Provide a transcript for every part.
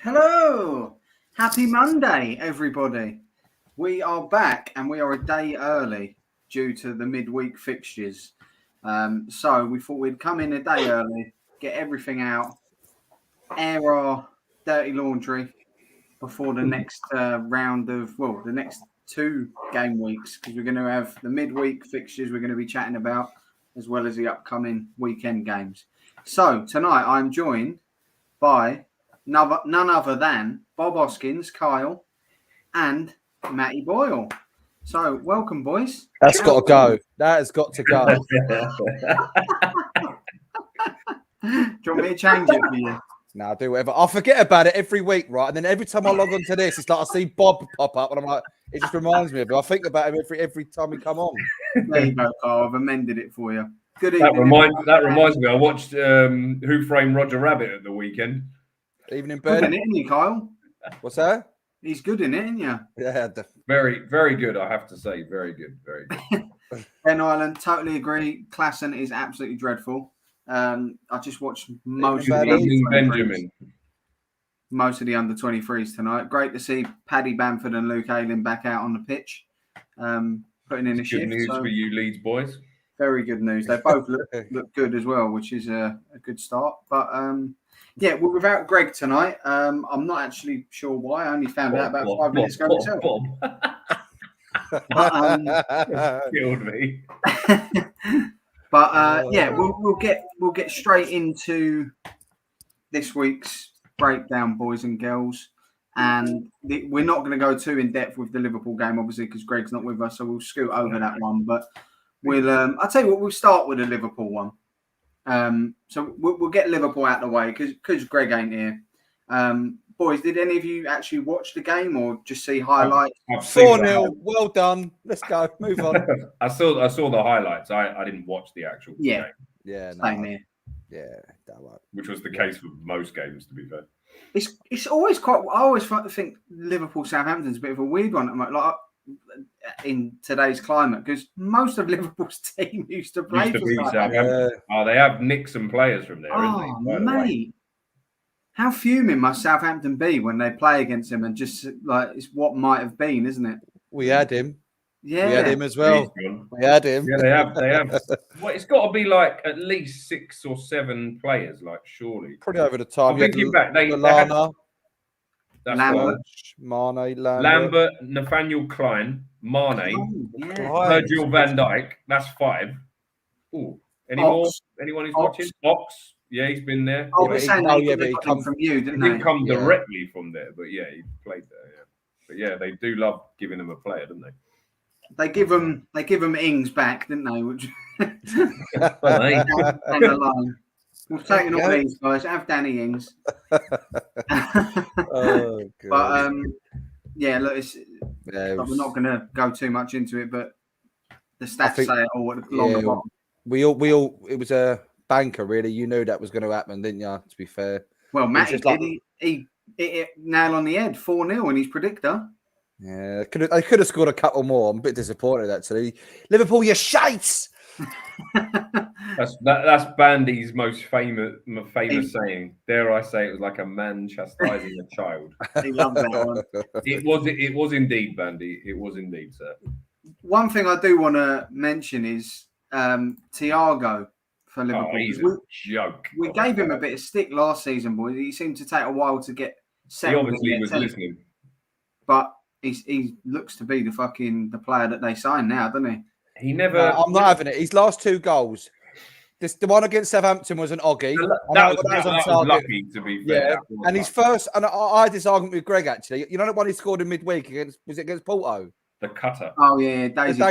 Hello! Happy Monday, everybody. We are back and we are a day early due to the midweek fixtures. So we thought we'd come in a day early, get everything out, air our dirty laundry before the next round of, the next 2 game weeks, because we're going to have the midweek fixtures we're going to be chatting about, as well as the upcoming weekend games. So tonight I'm joined by none other than Bob Hoskins, Kyle, and Matty Boyle. So, welcome, boys. That's got to go. That has got to go. Do you want me to change it for you? No, I'll do whatever. I forget about it every week, right? And then every time I log on to this, it's like I see Bob pop up, and I'm like, it just reminds me of it. I think about him every time we come on. There you go, Kyle. I've amended it for you. Good evening. That reminds me. I watched Who Framed Roger Rabbit at the weekend. Even in Good bed. in it, isn't he, Kyle? What's that? He's good in it, isn't you? Yeah. Very, very good. I have to say, very good, very good. Ben Island, totally agree. Klassen is absolutely dreadful. I just watched most of Benjamin. Most of the under 23s tonight. Great to see Paddy Bamford and Luke Ayling back out on the pitch, putting in a shift. Good news for you, Leeds boys. Very good news. They both look good as well, which is a good start. But yeah, we're without Greg tonight. I'm not actually sure why. I only found out about 5 minutes ago myself. Killed me. But yeah, we'll get straight into this week's breakdown, boys and girls. And we're not going to go too in depth with the Liverpool game, obviously, because Greg's not with us, so we'll scoot over that one. But we'll, I'll tell you what, we'll start with the Liverpool one. So we'll get Liverpool out of the way because Greg ain't here. Boys, did any of you actually watch the game or just see highlights? 4-0. Well done. Let's go. Move on. I saw the highlights. I didn't watch the actual game. Yeah. Same here. Yeah. That right. Which was the case for most games, to be fair. It's always quite. I always think Liverpool Southampton's a bit of a weird one. Like in today's climate, because most of Liverpool's team used to play for Southampton. They have nicked some players from there. Oh, mate. How fuming must Southampton be when they play against him and just like it's what might have been, isn't it? We had him. Yeah. We had him as well. We had him. Yeah, they have. Well, it's got to be like at least 6 or 7 players, like surely. Pretty over the time. Thinking back, they had Lambert, Lambert, Nathaniel Klein, Mane, Virgil van Dijk. That's 5. Oh, anyone who's watching? Ox. Yeah, he's been there. Oh, but he come from you, didn't he? He didn't come directly from there, but yeah, he played there. Yeah, but yeah, they do love giving him a player, don't they? They give him Ings back, didn't they? Which down the line. We've taken all these guys. Have Danny Ings. Oh, God. But yeah, look, we're not going to go too much into it, but the stats say it all at the long bottom. We all. It was a banker, really. You knew that was going to happen, didn't you? To be fair. Well, Matty did. He nail on the head, 4-0 in his predictor. Yeah, they could have scored a couple more. I'm a bit disappointed, actually. Liverpool, you shites! That's Bandy's most famous saying. Dare I say it was like a man chastising a child. He loved that one. It was indeed, Bandy. It was indeed, sir. One thing I do want to mention is Thiago for Liverpool. Oh, he's a joke. We gave him a bit of stick last season, boys. He seemed to take a while to get settled. He obviously was listening. But he looks to be the player that they signed now, doesn't he? He never. No, I'm not having it. His last 2 goals. The one against Southampton was an Oggy. That was lucky, to be fair. Yeah. And his first, and I had this argument with Greg actually. You know the one he scored in midweek against Porto? The cutter. Oh yeah, Daisy.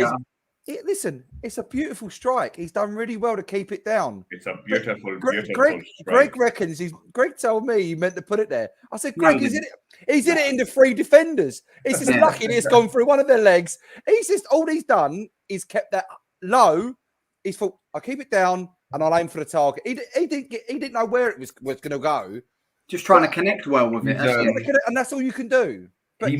Listen, it's a beautiful strike. He's done really well to keep it down. It's a beautiful Greg reckons Greg told me he meant to put it there. I said, Greg, he's in it in the 3 defenders. He's just lucky that it's gone through one of their legs. He's just all he's done is kept that low. He's thought, I'll keep it down and I'll aim for the target. He didn't know where it was going to go. Just trying to connect well with it. And that's all you can do. But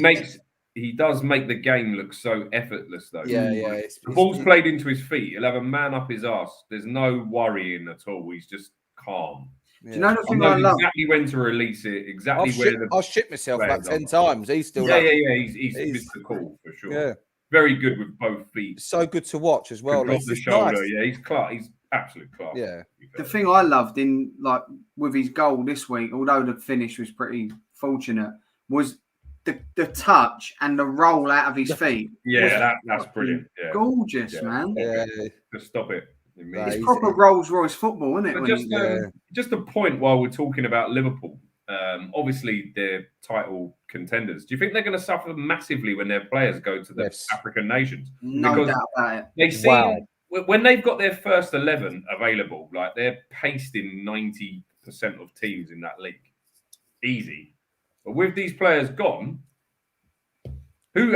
he does make the game look so effortless, though. Yeah. The ball's played into his feet. He'll have a man up his arse. There's no worrying at all. He's just calm. Do you know the thing I love? Exactly when to release it. Exactly I'll shit myself about 10 times. He's still. He's Mr. Cool for sure. Yeah. Very good with both feet. So good to watch as well. Drop the shoulder. Nice. Yeah, he's class. He's absolute class. Yeah. The thing I loved with his goal this week, although the finish was pretty fortunate, was the touch and the roll out of his feet. Yeah, that's brilliant. Yeah. Gorgeous, man. Yeah. Just stop it. It's proper Rolls Royce football, isn't it? Just a point while we're talking about Liverpool. Obviously, they're title contenders. Do you think they're going to suffer massively when their players go to the African nations? No doubt about it. They see when they've got their first 11 available, like they're pasting 90% of teams in that league, easy. But with these players gone, who's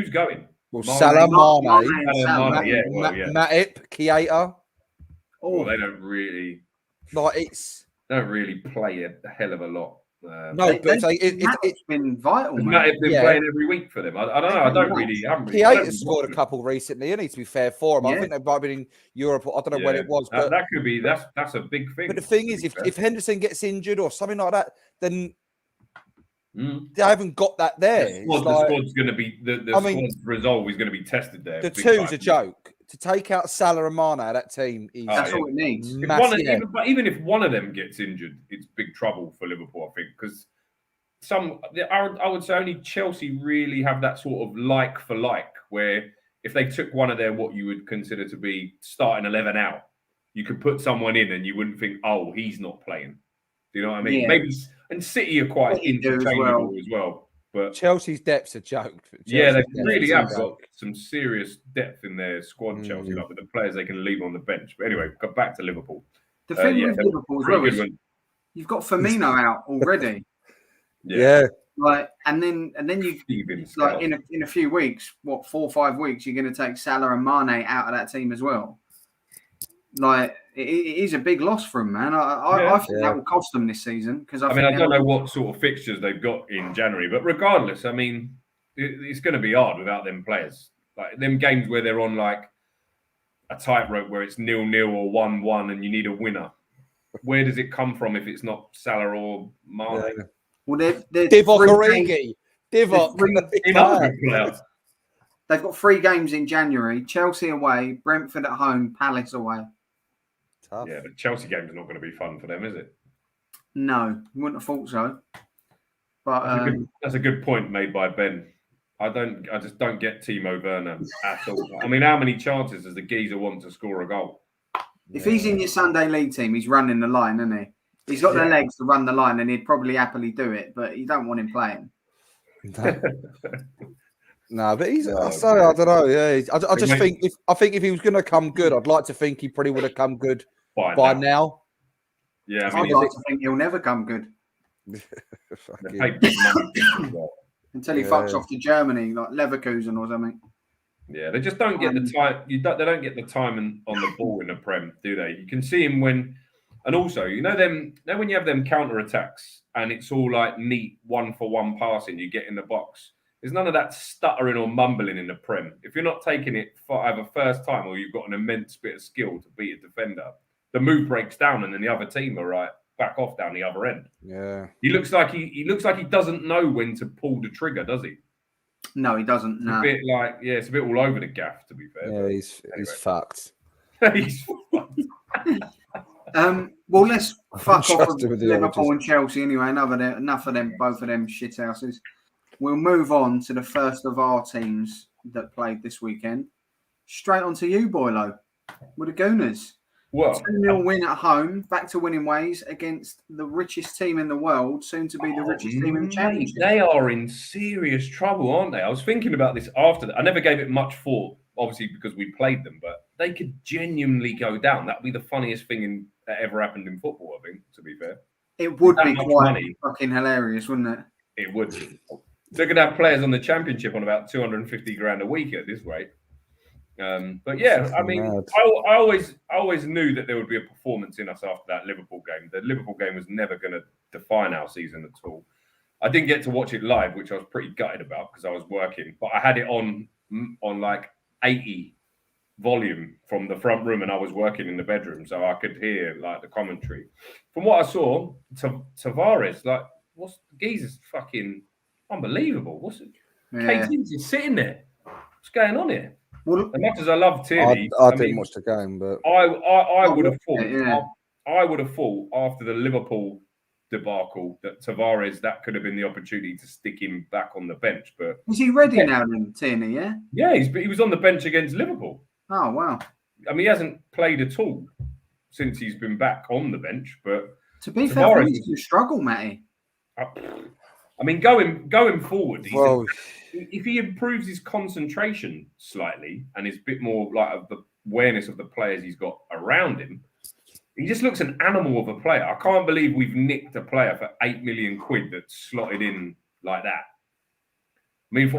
going? Well, Salah, Mane, Matip, Keita. Oh, they don't really play a hell of a lot. It's been vital. Matip been playing every week for them. I don't know. I haven't really. Keita's scored a couple recently. And to be fair for him, I think they might have been in Europe. I don't know when it was, but that could be. That's a big thing. But the thing is, if Henderson gets injured or something like that, then they haven't got that there. The squad's going to be the squad's resolve is going to be tested there. The two's a joke. To take out Salah and Mane, that team is that's all it needs. Even if one of them gets injured, it's big trouble for Liverpool, I think, because I would say only Chelsea really have that sort of like for like, where if they took one of their what you would consider to be starting 11 out, you could put someone in and you wouldn't think, oh, he's not playing. Do you know what I mean? Maybe. And City are quite interchangeable as well. But Chelsea's depth's a joke. They really have got some serious depth in their squad, Chelsea, with the players they can leave on the bench. But anyway, got back to Liverpool. The thing with Liverpool as well is you've got Firmino out already. And then you in a few weeks, 4 or 5 weeks, you're going to take Salah and Mane out of that team as well. It is a big loss for them, man. I think that will cost them this season because I don't know what sort of fixtures they've got in January, but regardless, I mean, it's going to be hard without them players. Like them games where they're on like a tightrope where it's 0-0 or 1-1 and you need a winner. Where does it come from if it's not Salah or Mane? Yeah. Well, they're Divock Origi. They've got 3 games in January: Chelsea away, Brentford at home, Palace away. Tough. Yeah, the Chelsea game is not going to be fun for them, is it? No, you wouldn't have thought so. But that's a good point made by Ben. I just don't get Timo Werner at all. I mean, how many chances does the geezer want to score a goal? If he's in your Sunday league team, he's running the line, isn't he? He's got the legs to run the line, and he'd probably happily do it. But you don't want him playing. No, but he's. I don't know. Yeah, I just think if he was going to come good, I'd like to think he probably would have come good by now. Yeah, I'd like to think he'll never come good until he fucks off to Germany, like Leverkusen or something. Yeah, they just don't get the time. They don't get the time on the ball in the Prem, do they? You can see him when, and also when you have them counter attacks and it's all like neat 1-for-1 passing, you get in the box. There's none of that stuttering or mumbling in the Prem. If you're not taking it for either first time or you've got an immense bit of skill to beat a defender, the move breaks down and then the other team are back off down the other end. Yeah. He looks like he doesn't know when to pull the trigger, does he? No, he doesn't. No. It's a bit all over the gaff, to be fair. Yeah, he's fucked. He's fucked. Well, let's fuck off with Liverpool and Chelsea anyway. Enough of them, both of them shithouses. We'll move on to the first of our teams that played this weekend. Straight on to you, Boylo, with the Gooners. Well, 2-0 win at home, back to winning ways against the richest team in the world, soon to be the richest team in the championship. They are in serious trouble, aren't they? I was thinking about this after that. I never gave it much thought, obviously, because we played them, but they could genuinely go down. That would be the funniest thing that ever happened in football, I think, to be fair. It would be quite fucking hilarious, wouldn't it? It would. They're going to have players on the championship on about 250 grand a week at this rate. But yeah, I mean, I always knew that there would be a performance in us after that Liverpool game. The Liverpool game was never going to define our season at all. I didn't get to watch it live, which I was pretty gutted about because I was working. But I had it on like 80 volume from the front room, and I was working in the bedroom, so I could hear like the commentary. From what I saw, Tavares, like, what's Geezer's fucking unbelievable. What's it? Yeah. KT's just sitting there. What's going on here? Well, As much as I love Tierney, I didn't watch the game, but I would have thought. Yeah. I would have thought after the Liverpool debacle that Tavares, that could have been the opportunity to stick him back on the bench. But is he ready now then, Tierney, yeah? Yeah, he was on the bench against Liverpool. Oh, wow. I mean, he hasn't played at all since he's been back on the bench. But to be fair, I think he's going to struggle, Matty. I mean, going forward, if he improves his concentration slightly and is a bit more like of the awareness of the players he's got around him, he just looks an animal of a player. I can't believe we've nicked a player for £8 million that's slotted in like that. I mean,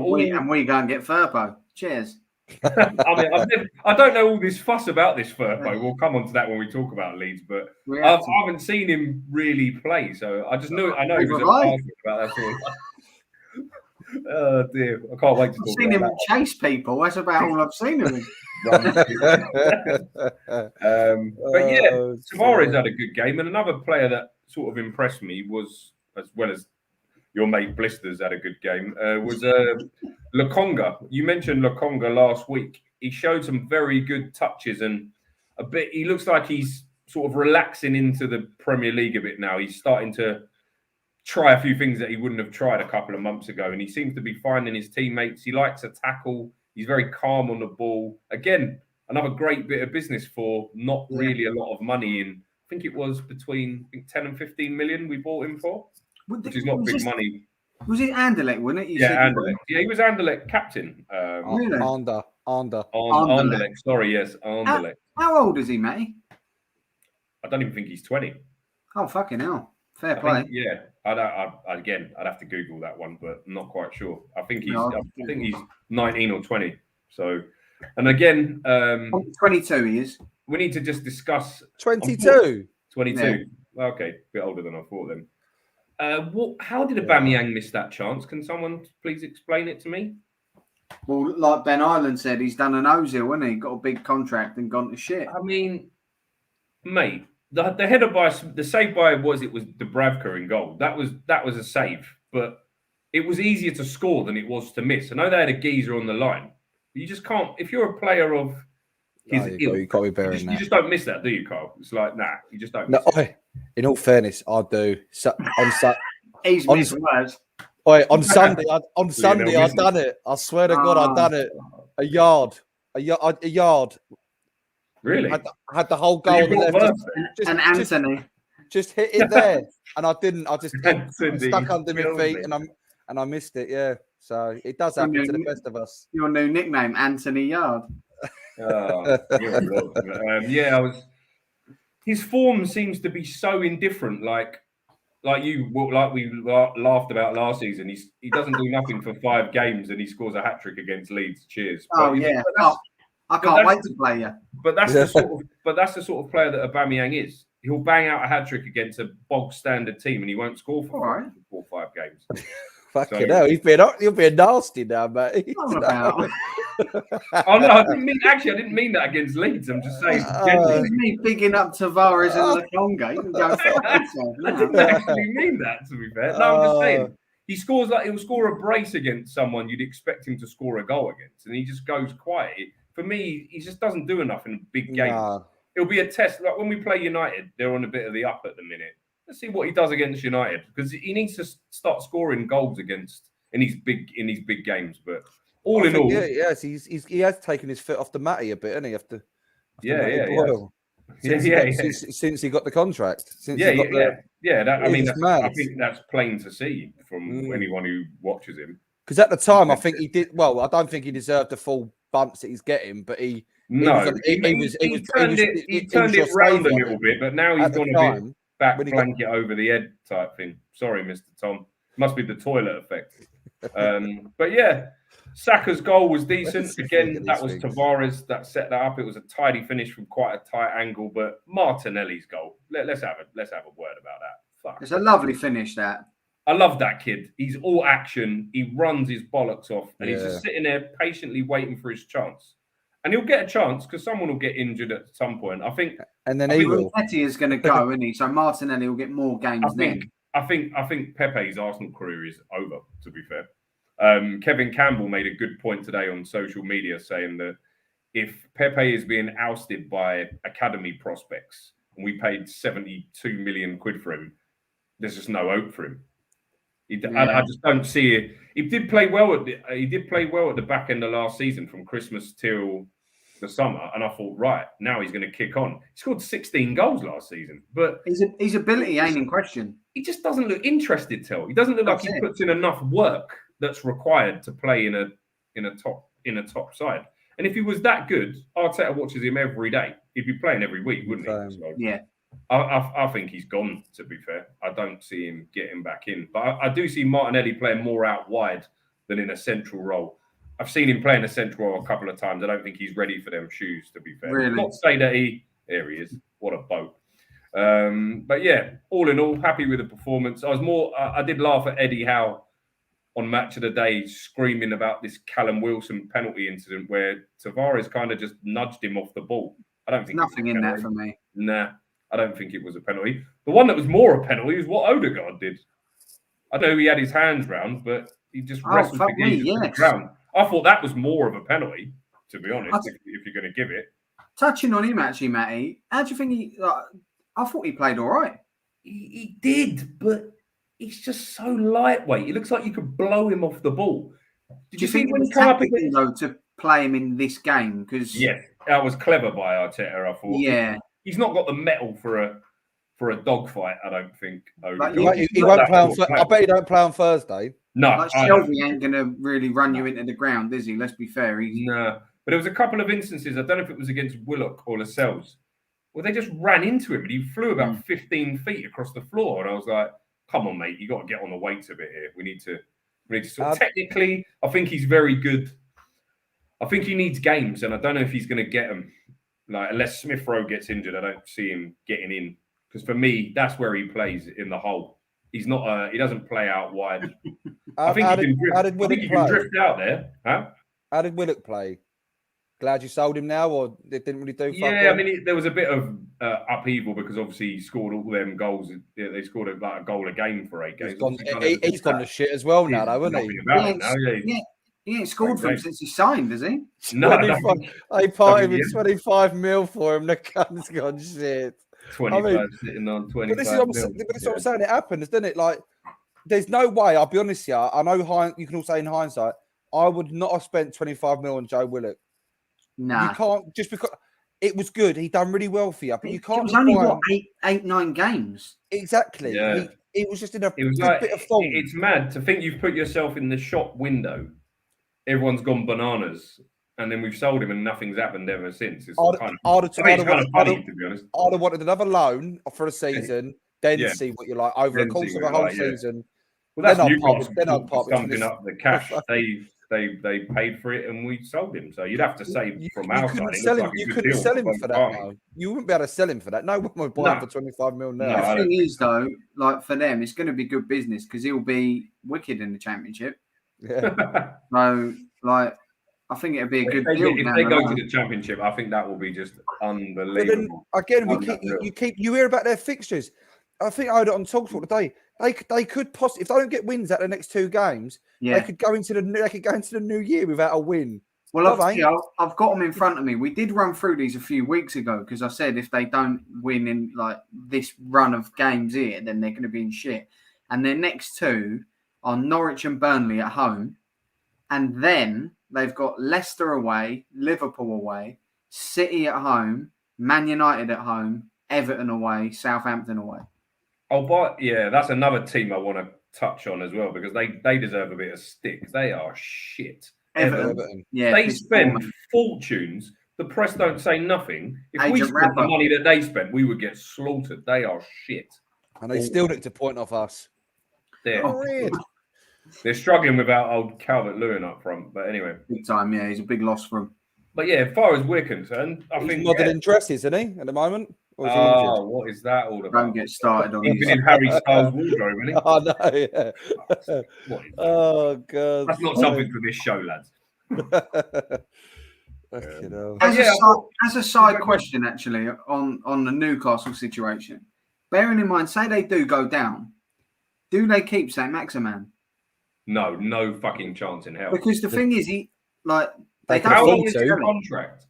we go and get Firpo. Cheers. I mean, I don't know all this fuss about this Firpo. We'll come on to that when we talk about Leeds, but I haven't seen him really play, so I just know he was a bastard about that sort of. Oh dear, I can't wait to talk I've seen him chase people. That's about all I've seen of him. But yeah, Tavares had a good game, and another player that sort of impressed me was, as well as your mate Blisters had a good game, was Lokonga. You mentioned Lokonga last week. He showed some very good touches and a bit. He looks like he's sort of relaxing into the Premier League a bit now. He's starting to try a few things that he wouldn't have tried a couple of months ago, and he seems to be finding his teammates. He likes to tackle. He's very calm on the ball. Again, another great bit of business for not really a lot of money. In I think it was between 10 and 15 million we bought him for, which is not big money. Was it Anderlecht, wasn't it? Anderlecht. Yeah, he was Anderlecht captain. Really? Anderlecht. Sorry, yes, Anderlecht. How old is he, Matty? I don't even think he's 20. Oh, fucking hell. Fair play. I'd have to Google that one, but I'm not quite sure. I think he's 19 or 20. So, and again, 22 he is. We need to just discuss 22. 22. Yeah. Okay, a bit older than I thought then. How did Aubameyang miss that chance? Can someone please explain it to me? Well, like Ben Ireland said, he's done an Ozil, hasn't he? Got a big contract and gone to shit. I mean, mate, the header by the save by was Dubravka in goal. That was a save, but it was easier to score than it was to miss. I know they had a geezer on the line, but you just can't. If you're a player of his ilk, you can't be bearing that. You just don't miss that, do you, Carl? It's like you just don't. No, in all fairness, I do. He's missed words. On Sunday, I done it. I swear to God, I done it. A yard. Really? I had the whole goal on the left. And Anthony. Just hit it there. And I didn't. I just stuck under my feet and I missed it. Yeah. So it does happen to the best of us. Your new nickname, Anthony Yard. His form seems to be so indifferent. Like we laughed about last season. He doesn't do nothing for 5 games and he scores a hat trick against Leeds. Cheers. Oh yeah. I can't wait to play you. But that's the sort of player that Aubameyang is. He'll bang out a hat trick against a bog standard team and he won't score for 4 or 5 games. Fucking hell, you're being nasty now, mate. Oh no, I didn't mean that against Leeds. I'm just saying. Me bigging up Tavares and Lokonga. You can go fuck yourself. I didn't actually mean that, to be fair. No, I'm just saying. He'll score a brace against someone you'd expect him to score a goal against, and he just goes quiet. For me, he just doesn't do enough in big games. Nah. It'll be a test. Like when we play United, they're on a bit of the up at the minute. Let's see what he does against United because he needs to start scoring goals in these big games. But all in all, he has taken his foot off the matty a bit, hasn't he? Since he got the contract. I think that's plain to see from anyone who watches him. Because at the time, I think he did well. I don't think he deserved the full bumps that he's getting, but he turned it round a little bit. But now he's gone a bit back blanket over the head type thing. Sorry, Mr. Tom. Must be the toilet effect. But yeah, Saka's goal was decent. Again, that was Tavares that set that up. It was a tidy finish from quite a tight angle. But Martinelli's goal, let's have a word about that. Fuck. It's a lovely finish, that. I love that kid. He's all action. He runs his bollocks off, and he's just sitting there patiently waiting for his chance. And he'll get a chance because someone will get injured at some point. I think. And then he will. Petty is going to go, isn't he? So Martinelli will get more games then. I think Pepe's Arsenal career is over, to be fair. Kevin Campbell made a good point today on social media saying that if Pepe is being ousted by academy prospects and we paid 72 million quid for him, there's just no hope for him. I just don't see it. He did play well at the back end of last season from Christmas till the summer, and I thought, right, now he's going to kick on. He scored 16 goals last season, but his ability ain't in question. He just doesn't look interested, Tel. He doesn't look like he puts in enough work that's required to play in a top side. And if he was that good, Arteta watches him every day. He'd be playing every week, wouldn't he? So, yeah. I think he's gone, to be fair. I don't see him getting back in. But I do see Martinelli playing more out wide than in a central role. I've seen him play in a central role a couple of times. I don't think he's ready for them shoes, to be fair. Really? Not to say that there he is. What a boat. But yeah, all in all, happy with the performance. I did laugh at Eddie Howe on Match of the Day screaming about this Callum Wilson penalty incident where Tavares kind of just nudged him off the ball. I don't think nothing in that for me. Nah, I don't think it was a penalty. The one that was more a penalty is what Odegaard did. I know he had his hands round, but he just wrestled the ground. I thought that was more of a penalty, to be honest, if you're going to give it. Touching on him, actually, Matty, how do you think I thought he played all right. He did, but he's just so lightweight. He looks like you could blow him off the ball. Did you think when he come up against though to play him in this game? Because that was clever by Arteta. I thought. Yeah, he's not got the mettle for a dogfight. I don't think. Like he won't play on. I bet he don't play on Thursday. No, like Shelby ain't going to really run you into the ground, is he? Let's be fair. No, but there was a couple of instances. I don't know if it was against Willock or Lascelles, where they just ran into him and he flew about 15 feet across the floor. And I was like, "Come on, mate, you got to get on the weights a bit here. We need to sort of technically, I think he's very good. I think he needs games, and I don't know if he's going to get them. Like unless Smith Rowe gets injured, I don't see him getting in. Because for me, that's where he plays in the hole. He's not. He doesn't play out wide. I think he can drift out there. Huh? How did Willock play? Glad you sold him now, or it didn't really do? Yeah, I mean, there was a bit of upheaval because obviously he scored all them goals. They scored a goal a game for 8 games. He's gone to shit as well now, though, isn't he? He ain't scored for him since he signed, has he? No, I parted with 25 mil for him. The cunt's gone shit. 25 sitting on 25 But this is what I'm saying. It happens, doesn't it? Like, there's no way. I'll be honest here. I know you can all say in hindsight, I would not have spent 25 mil on Joe Willock. Nah. You can't, just because it was good. He done really well for you, but you can't. It was only what, 9 games. Exactly. Yeah. It was just in a bit of form. It's mad to think you've put yourself in the shop window. Everyone's gone bananas. And then we've sold him and nothing's happened ever since. It's kind of funny, to be honest. I'd have wanted another loan for a season, then see what you're like over the course of a whole season. Well, that's Newcastle stumping up the cash. They paid for it and we sold him. So you'd have to say from our side. You couldn't sell him for that now. You wouldn't be able to sell him for that. No one would buy him for 25 mil now. The thing is, though, like for them, it's going to be good business because he'll be wicked in the Championship. Yeah. So, like, I think it'd be a good deal. If they go to the Championship, I think that will be just unbelievable. But then, again, you hear about their fixtures. I think I heard it on Talksport today. They could possibly, if they don't get wins out of the next 2 games, they could go into the new year without a win. Well, I've got them in front of me. We did run through these a few weeks ago because I said if they don't win in like this run of games here, then they're going to be in shit. And their next 2 are Norwich and Burnley at home, and then they've got Leicester away, Liverpool away, City at home, Man United at home, Everton away, Southampton away. Oh, but yeah, that's another team I want to touch on as well because they deserve a bit of stick. They are shit. Everton. Yeah, they spend fortunes. The press don't say nothing. If we spent the money that they spent, we would get slaughtered. They are shit. And they still nicked a point off us. They're struggling without old Calvert-Lewin up front. But anyway. Big time, yeah. He's a big loss for them. But yeah, as far as we're concerned, I think... He's modelling dresses, isn't he, at the moment? Oh, what is that all about? Don't get started on this. In Harry Styles' wardrobe, isn't he? Oh, no, yeah. Oh, God. That's not something for this show, lads. Fucking hell. As a side question, actually, on the Newcastle situation, bearing in mind, say they do go down, do they keep Saint Maximin? No fucking chance in hell. Because the thing is, they How long don't is his contract?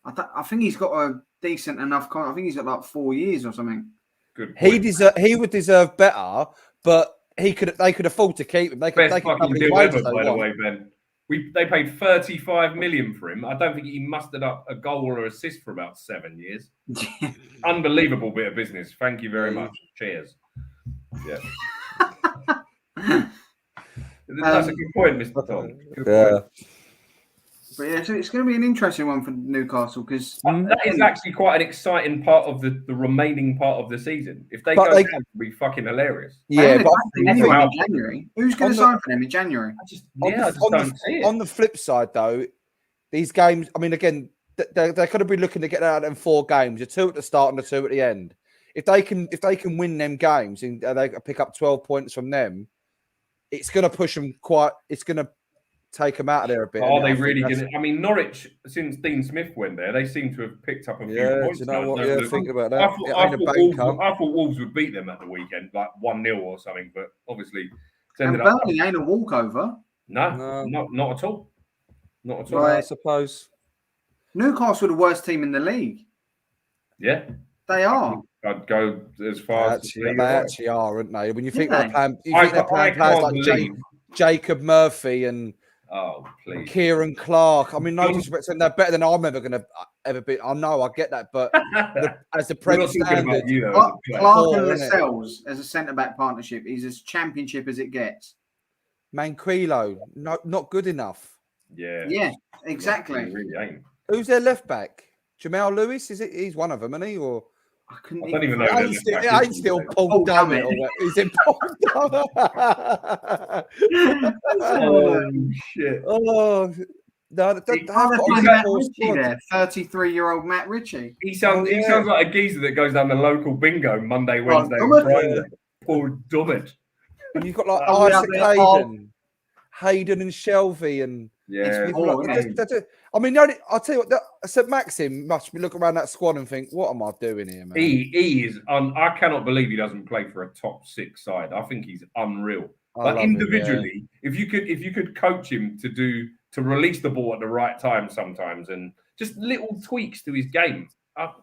I think he's got a decent enough contract. I think he's got like 4 years or something. Good point. He would deserve better, but they could afford to keep him. They could fucking deal ever, by the way, Ben. They paid 35 million for him. I don't think he mustered up a goal or assist for about 7 years. Unbelievable bit of business. Thank you very much. Cheers. Yeah. That's a good point, Mr. Tom. Good point. But yeah, so it's going to be an interesting one for Newcastle because that is actually quite an exciting part of the remaining part of the season. If they go down, it'll be fucking hilarious. Yeah, but in January. Who's going to sign for them in January? I just don't see it. On the flip side, though, these games. I mean, again, they're going to be looking to get out in 4 games. The 2 at the start and the 2 at the end. If they can win them games and they pick up 12 points from them, it's going to push them quite. It's going to take them out of there a bit. Are they really going to? I mean, Norwich, since Dean Smith went there, they seem to have picked up a few points. Do you know what? Yeah, think about that. I thought Wolves would beat them at the weekend, like 1-0 or something, but obviously it's ended up. Burnley ain't a walkover. No, not at all. Not at all. Right, I suppose. Newcastle are the worst team in the league. Yeah. They are. I'd go as far as they actually are, aren't they? When you think they're playing players like Jacob Murphy and Kieran Clark. I mean, no disrespect, they're better than I'm ever going to ever be. I know, I get that, but as the Premier standard, Clark and Lascelles as a centre-back partnership is as championship as it gets. Manquillo, not good enough. Yeah, exactly. Really ain't. Who's their left back? Jamal Lewis? Is it? He's one of them, isn't he? Or I don't even know. Ain't still Paul Dummett. Is it Paul Dummett? Oh shit! Oh no! 33-year-old Matt Ritchie. He sounds like a geezer that goes down the local bingo Monday, Wednesday, Friday. Paul Dummett. And you've got like Isaac Hayden and Shelby and I mean, I'll tell you what. St. Maxim must be looking around that squad and think, "What am I doing here, man?" He is. I cannot believe he doesn't play for a top 6 side. I think he's unreal. Like individually, if you could coach him to release the ball at the right time sometimes, and just little tweaks to his game, I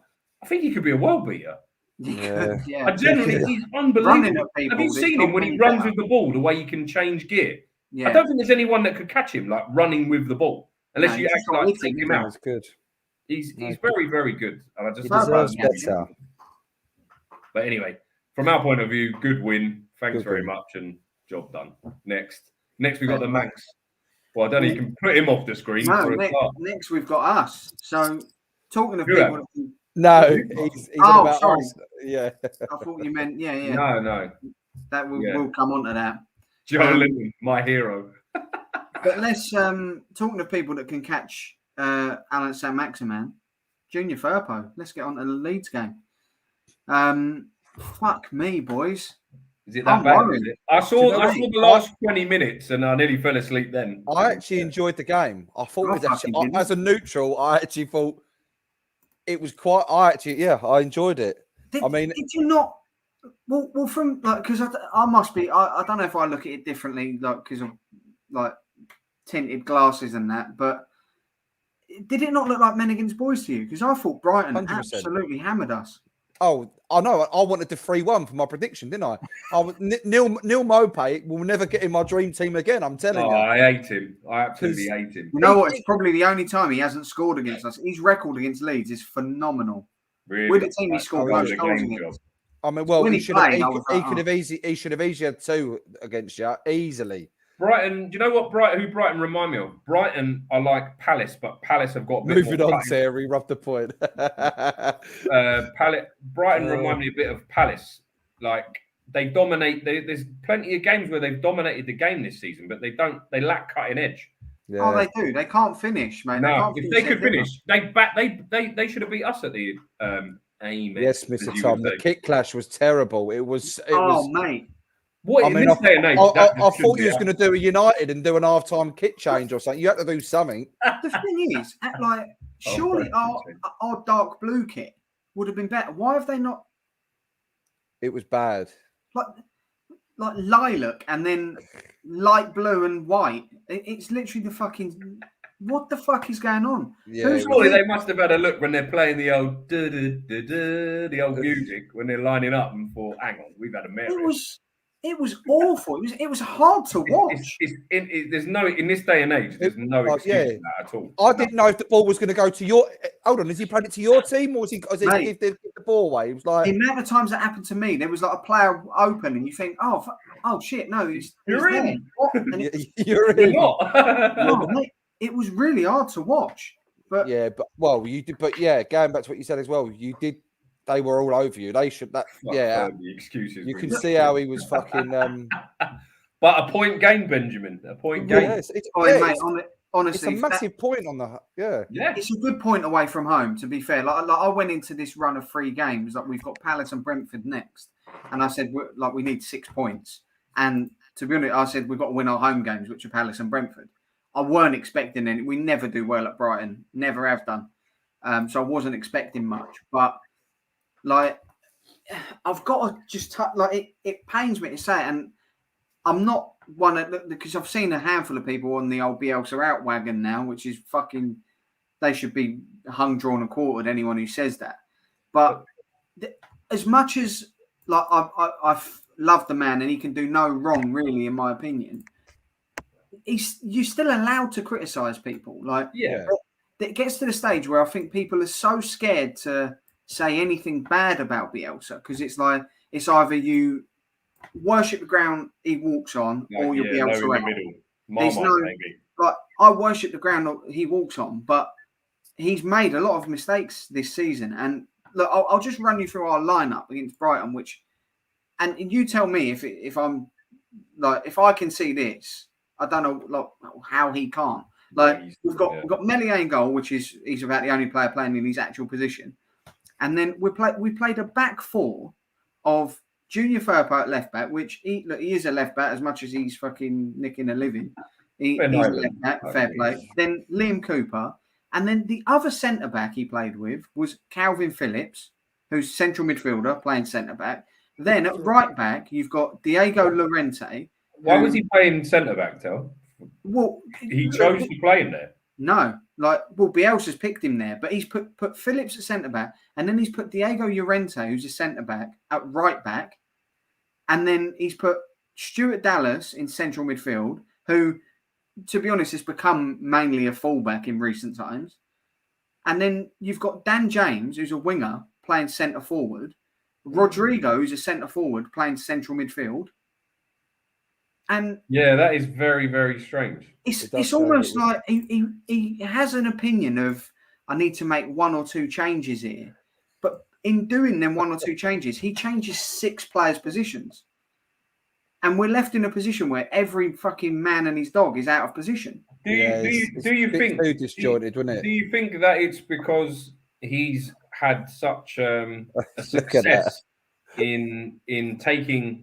think he could be a world beater. Yeah. He's unbelievable. Have you seen him when he runs with the ball? The way he can change gear. Yeah. I don't think there's anyone that could catch him like running with the ball. Unless you actually like take him out. That's good. He's very, very good. And I just he deserves better. But anyway, from our point of view, good win. Thanks very much and job done. Next we've got the Manx. Well, I don't know, you can put him off the screen. Next we've got us. So talking of people. No, he's about sorry. us. Yeah. I thought you meant No. That we'll come on to that. Joe Linton, my hero. But let's talking to people that can catch Alan St. Maximin, Junior Firpo. Let's get on to the Leeds game. Fuck me, boys. Is it that bad? Is it? I saw the last 20 minutes and I nearly fell asleep then. I actually enjoyed the game. I thought it was actually, as a neutral, I actually thought it was quite. I enjoyed it. Did you not? Well, from like because I must be. I don't know if I look at it differently, like because of like tinted glasses and that, but did it not look like men against boys to you? Because I thought Brighton 100%. Absolutely hammered us. Oh, I know. I wanted the 3-1 for my prediction, didn't I? Neil Maupay will never get in my dream team again. I'm telling you. I hate him. I absolutely hate him. You know what? It's probably the only time he hasn't scored against us. His record against Leeds is phenomenal. Really? With the team he scored most goals against. I mean, well, he should have easily had 2 against you easily. Brighton, do you know what who Brighton remind me of? Brighton are like Palace, but Palace have got a bit moving on, Terry, rub the point. Brighton remind me a bit of Palace. Like they dominate. There's plenty of games where they've dominated the game this season, but they lack cutting edge. Yeah. Oh, they do. They can't finish, mate. No, if they could finish, they should have beat us at the Yes, Mr. Tom. The kick clash was terrible. It was mate. What in this day and age? I thought you was going to do a United and do an half-time kit change or something. You had to do something. The thing is, surely our dark blue kit would have been better. Why have they not? It was bad. Like lilac and then light blue and white. It's literally the fucking. What the fuck is going on? Yeah, surely they must have had a look when they're playing the old the old music when they're lining up and thought, hang on, we've had a mare. It was awful. It was hard to watch. There's no in this day and age. There's no excuse for that at all. I didn't know if the ball was going to go to your. Hold on, has he played it to your team or was he give the ball away? It was like the amount of times that happened to me. There was like a player open, and you think, oh shit, no, you're in. You're in. No, mate, it was really hard to watch. But you did. But going back to what you said as well, you did. They were all over you. They should that. The excuses. You can see how he was fucking. But a point gain, Benjamin. A point gain. Mate, honestly, it's a massive point on the. Yeah. It's a good point away from home. To be fair, like I went into this run of 3 games. Like we've got Palace and Brentford next, and I said we need 6 points. And to be honest, I said we've got to win our home games, which are Palace and Brentford. I weren't expecting any. We never do well at Brighton. Never have done. So I wasn't expecting much, but. Like, I've got to just it pains me to say it, and I'm not one because I've seen a handful of people on the old Bielsa out wagon now, which is fucking. They should be hung, drawn, and quartered. Anyone who says that, but as much as I love the man and he can do no wrong, really, in my opinion, you're still allowed to criticise people. It gets to the stage where I think people are so scared to say anything bad about Bielsa because it's like it's either you worship the ground he walks on or you'll be Bielsa out. I worship the ground he walks on, but he's made a lot of mistakes this season. And look, I'll just run you through our lineup against Brighton, and you tell me if I'm if I can see this, I don't know how he can't. We've got Meslier in goal, which is he's about the only player playing in his actual position. And then we played a back 4 of Junior Firpo at left back, which he is a left back as much as he's fucking nicking a living. He's a left back, fair play. Then Liam Cooper. And then the other centre back he played with was Calvin Phillips, who's central midfielder playing centre back. Then at right back, you've got Diego Llorente. Why was he playing centre back, Tel? Well, he chose to play in there. No, Bielsa's picked him there, but he's put Phillips at centre back, and then he's put Diego Llorente, who's a centre back, at right back, and then he's put Stuart Dallas in central midfield, who, to be honest, has become mainly a fullback in recent times, and then you've got Dan James, who's a winger, playing centre forward, Rodrigo, who's a centre forward, playing central midfield. And that is very, very strange. It's almost like he has an opinion of I need to make 1 or 2 changes here, but in doing them 1 or 2 changes, he changes 6 players' positions, and we're left in a position where every fucking man and his dog is out of position. Do you think disjointed, wouldn't it? Do you think that it's because he's had such a success in taking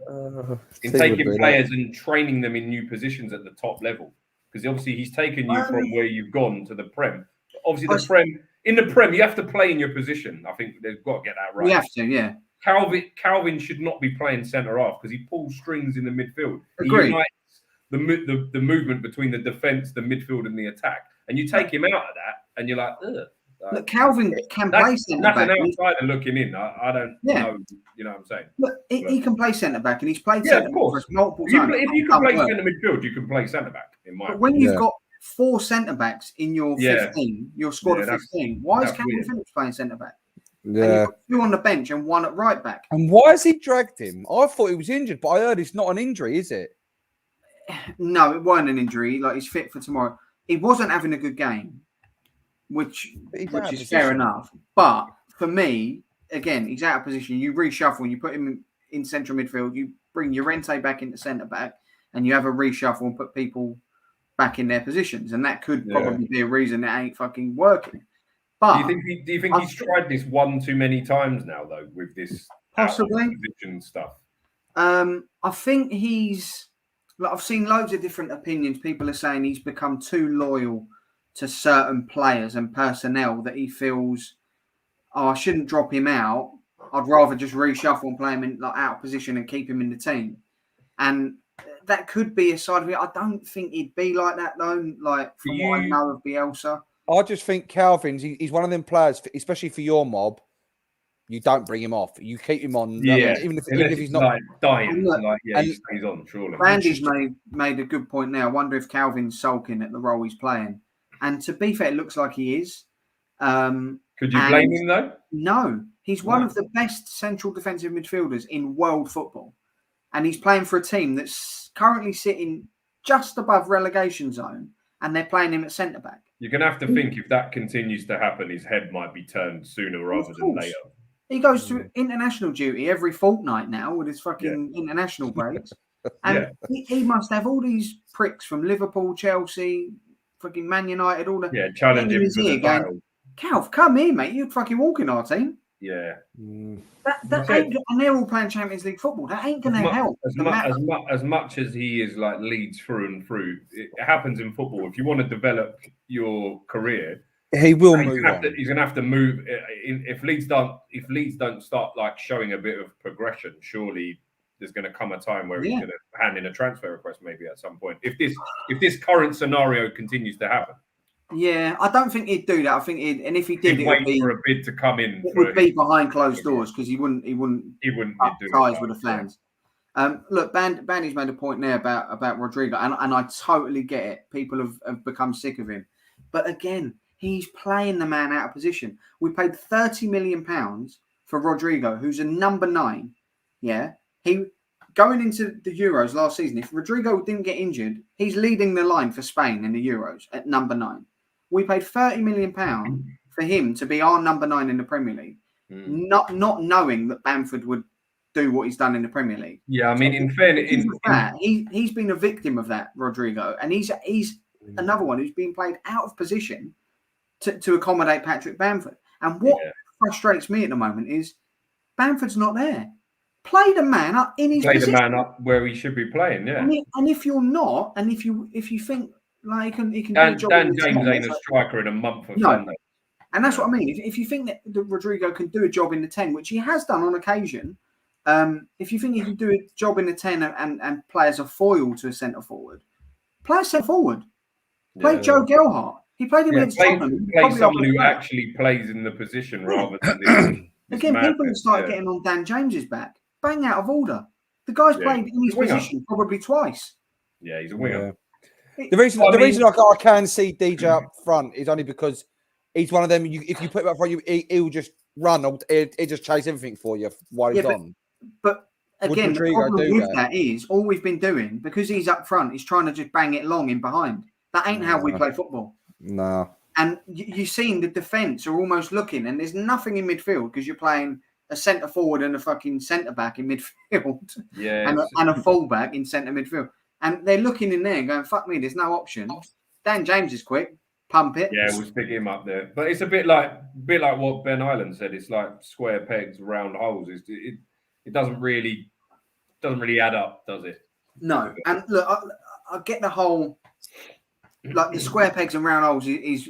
players and training them in new positions at the top level? Because obviously he's taken you from where you've gone to the Prem. Obviously in the Prem you have to play in your position. I think they've got to get that right. You have to, yeah. Calvin should not be playing centre half because he pulls strings in the midfield. Agreed. He unites the movement between the defence, the midfield, and the attack. And you take him out of that, and you're like, ugh. Look, Calvin can play centre back. That's an outsider looking in. I don't know. You know what I'm saying? Look, he can play centre back, and he's played centre back for us multiple times. If you can play centre midfield, you can play centre back. In my but when you've got 4 centre backs in your 15, your squad of 15, why is Calvin Phillips playing centre back? Yeah, and you've got 2 on the bench and 1 at right back. And why has he dragged him? I thought he was injured, but I heard it's not an injury, is it? No, it wasn't an injury. He's fit for tomorrow. He wasn't having a good game. Which is fair enough. But for me, again, he's out of position. You reshuffle, you put him in central midfield, you bring Llorente back into centre back, and you have a reshuffle and put people back in their positions. And that could probably be a reason it ain't fucking working. But do you think he's tried this 1 too many times now, though, with this possibly position stuff? I think he's. Like, I've seen loads of different opinions. People are saying he's become too loyal to certain players and personnel that he feels, I shouldn't drop him out. I'd rather just reshuffle and play him in out of position and keep him in the team. And that could be a side of it. I don't think he'd be like that though. Like from what I know of Bielsa, I just think Calvin's. He's one of them players, especially for your mob. You don't bring him off. You keep him on. Yeah, even if he's not like dying, look, he stays on. Surely. Randy's made a good point now. I wonder if Calvin's sulking at the role he's playing. And to be fair, it looks like he is. Could you blame him though? No, he's one of the best central defensive midfielders in world football, and he's playing for a team that's currently sitting just above relegation zone, and they're playing him at centre back. You're going to have to think if that continues to happen, his head might be turned sooner rather than later. He goes to international duty every fortnight now with his fucking international breaks. And he must have all these pricks from Liverpool, Chelsea, fucking Man United, all the challenging for the title. Calv, come here, mate. You'd fucking walk in our team. Yeah. That ain't, and they're all playing Champions League football. That ain't going to help. As much as he is like Leeds through and through, it happens in football. If you want to develop your career, he will move on. He's going to have to move. If Leeds don't start like showing a bit of progression, surely there's going to come a time where he's going to hand in a transfer request maybe at some point. If this current scenario continues to happen. Yeah, I don't think he'd do that. I think and if he did, he'd wait for a bid to come in. It would be behind closed doors because he wouldn't up ties with the fans. Look, Bandy's made a point there about Rodrigo, and I totally get it. People have become sick of him, but again, he's playing the man out of position. We paid £30 million for Rodrigo, who's a number 9. Yeah, he going into the Euros last season. If Rodrigo didn't get injured, he's leading the line for Spain in the Euros at number 9. We paid £30 million for him to be our number 9 in the Premier League, not knowing that Bamford would do what he's done in the Premier League. Yeah, I mean, in fairness, he's been a victim of that, Rodrigo, and he's another one who's been played out of position to accommodate Patrick Bamford. And what frustrates me at the moment is Bamford's not there. Play the man up in his position. Play the man up where he should be playing, yeah. And if you're not, and if you think like he can Dan, do a job, Dan James ain't a striker in a month of Sunday. And that's what I mean. If you think that Rodrigo can do a job in the 10, which he has done on occasion, if you think he can do a job in the 10 and play as a foil to a centre forward, play a centre forward. Play Joe Gelhardt. He played him against Tottenham. Play someone who actually plays in the position rather than this. Again, people have started getting on Dan James's back. Bang out of order. The guy's played in his position probably twice. Yeah, he's a winger. Yeah. The reason I can see DJ up front is only because he's one of them. If you put him up front, he'll just run. He'll just chase everything for you while he's on. But again, the problem with that is all we've been doing, because he's up front, he's trying to just bang it long in behind. That ain't how we play football. No. And you've seen the defence are almost looking, and there's nothing in midfield because you're playing a centre forward and a fucking centre back in midfield, and a full back in centre midfield. And they're looking in there and going, fuck me, there's no option. Dan James is quick. Pump it. Yeah, we'll stick him up there. But it's a bit like what Ben Island said. It's like square pegs, round holes. It doesn't really add up, does it? No. And look, I get the whole, like the square pegs and round holes is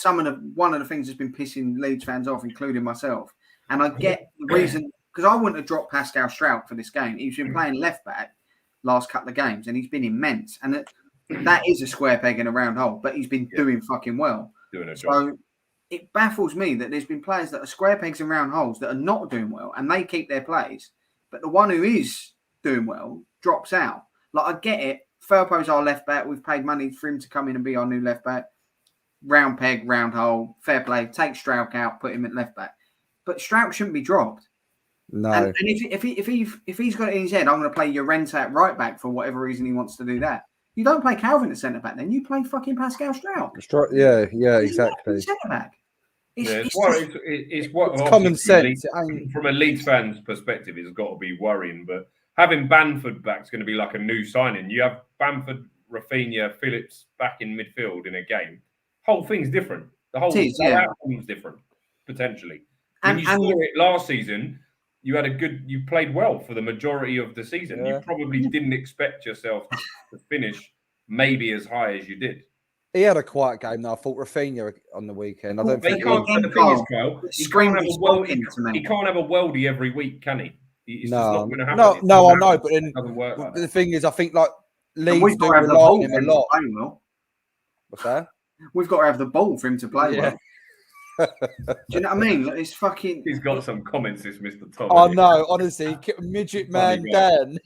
one of the things that's been pissing Leeds fans off, including myself. And I get the reason, because I wouldn't have dropped Pascal Strout for this game. He's been playing left back last couple of games, and he's been immense. And that is a square peg in a round hole, but he's been doing fucking well. So it baffles me that there's been players that are square pegs and round holes that are not doing well, and they keep their plays. But the one who is doing well drops out. Like, I get it. Firpo's our left back. We've paid money for him to come in and be our new left back. Round peg, round hole, fair play. Take Strout out, put him at left back. But Strout shouldn't be dropped. No. And if he's got it in his head, I'm going to play Llorente at right back for whatever reason he wants to do that. You don't play Calvin at centre back, then you play fucking Pascal Strout. Yeah, exactly. Centre back. It's common sense. From a Leeds fan's perspective, it's got to be worrying. But having Bamford back is going to be like a new signing. You have Bamford, Rafinha, Phillips back in midfield in a game. Whole thing's different. The whole outcome's different potentially. And you saw it last season. you played well for the majority of the season. Yeah. You probably didn't expect yourself to finish maybe as high as you did. He had a quiet game, though. I thought Rafinha on the weekend. I don't But think the thing is, Kyle, he can't have a worldie every week, can he? It's just not going to happen. No, I know. But then doesn't work like the thing is, I think like we've Leeds got do to have the rely ball on for him him a lot. to play well. What's that? We've got to have the ball for him to play Yeah. well. Do you know what I mean? Like, it's fucking. He's got some comments, this Mr. Tom. Oh no, honestly, midget man Dan.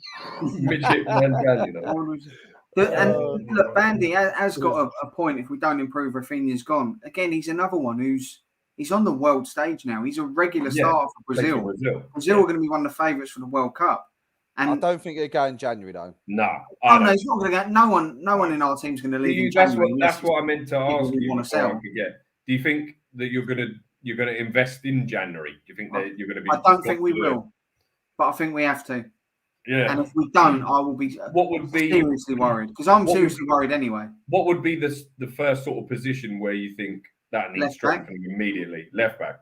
Midget man Dan, you know. And look, Bandy has got a point. If we don't improve, Rafinha's gone. Again, he's another one he's on the world stage now. He's a regular starter for Brazil. Brazil are going to be one of the favourites for the World Cup. And I don't think they'll go in January though. No, no, he's not going to go. No one in our team's going to leave in January. That's what I meant to ask you. Want to sell. Do you think that you're going to invest in January? Do you think that you're going to be? I don't think we will, but I think we have to. Yeah. And if we don't, I will be. What would be seriously worried? Because I'm seriously worried anyway. What would be the first sort of position where you think that needs strengthening immediately? Left back.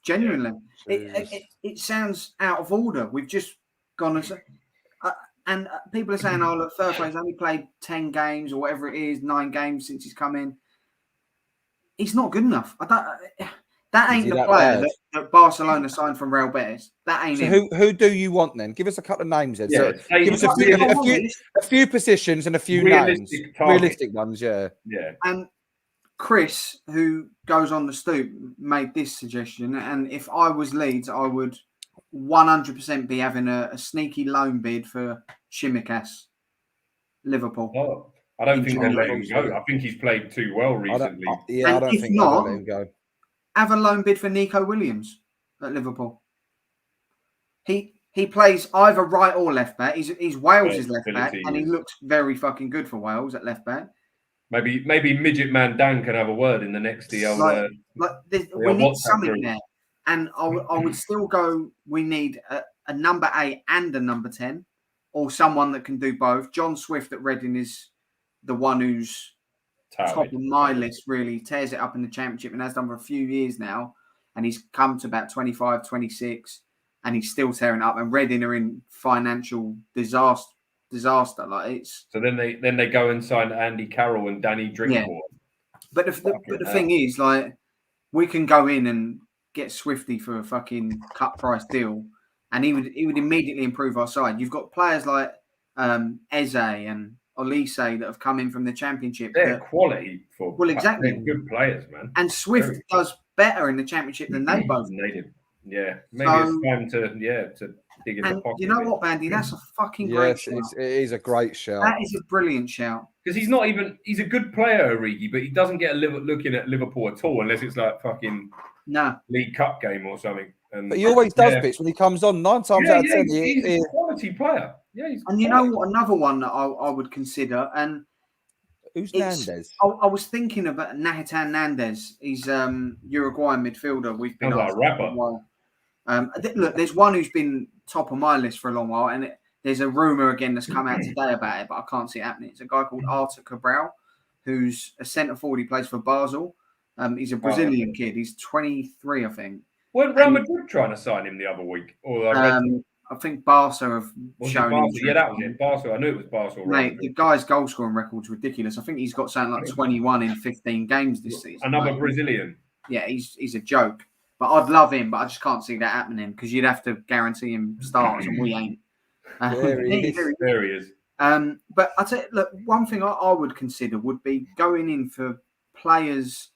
Genuinely, it sounds out of order. We've just gone and people are saying, "Oh, look, Firpo's only played 10 games or whatever it is, 9 games since he's come in." He's not good enough. That ain't the player that Barcelona signed from Real Betis. That ain't him. Who do you want then? Give us a couple of names then. Yeah, so give us a few positions and a few names. Realistic ones, yeah. Yeah. And Chris, who goes on the Stoop, made this suggestion. And if I was Leeds, I would 100% be having a sneaky loan bid for Tsimikas, Liverpool. Oh, I don't think they'll let him go. I think he's played too well recently. I don't think they'll let him go. Have a loan bid for Nico Williams at Liverpool. He plays either right or left back. He's Wales' left back, and he looks very fucking good for Wales at left back. Maybe midget man Dan can have a word in the next deal. We need something there, and I would still go. We need a number 8 and a number 10, or someone that can do both. John Swift at Reading is the one who's top of my list, really tears it up in the Championship and has done for a few years now, and he's come to about 25, 26, and he's still tearing it up. And Reading are in financial disaster. Like it's so then they go and sign Andy Carroll and Danny Drinkwater. Yeah. But the thing is, like, we can go in and get Swifty for a fucking cut price deal, and he would immediately improve our side. You've got players like Eze and Olise that have come in from the Championship. They're quality for exactly. They're good players, man. And Swift does better in the Championship than they both do. Yeah, maybe it's time to dig in the pocket. You know what, Bandy? That's a fucking great shout. It is a great shout. That is a brilliant shout. Because he's a good player, Origi, but he doesn't get looking at Liverpool at all unless it's like fucking League Cup game or something. But he always does bits when he comes on. 9 times out of 10, he's a quality player. Yeah, and you know what? Another one that I would consider, and who's Nandez? I was thinking about Nahitan Nandez. He's Uruguayan midfielder. We've been like a rapper. Look, there's one who's been top of my list for a long while, and there's a rumor again that's come out today about it, but I can't see it happening. It's a guy called Arthur Cabral, who's a centre forward. He plays for Basel. He's a Brazilian kid. He's 23, I think. Weren't Real Madrid trying to sign him the other week? Or I think Barca have shown him. Yeah, that was it. Barca. I knew it was Barca. Mate, the guy's goal scoring record's ridiculous. I think he's got something like 21 in 15 games this season. Another Brazilian. Yeah, he's a joke. But I'd love him, but I just can't see that happening because you'd have to guarantee him starts, and we ain't. There he is. But I tell you, look, one thing I would consider would be going in for players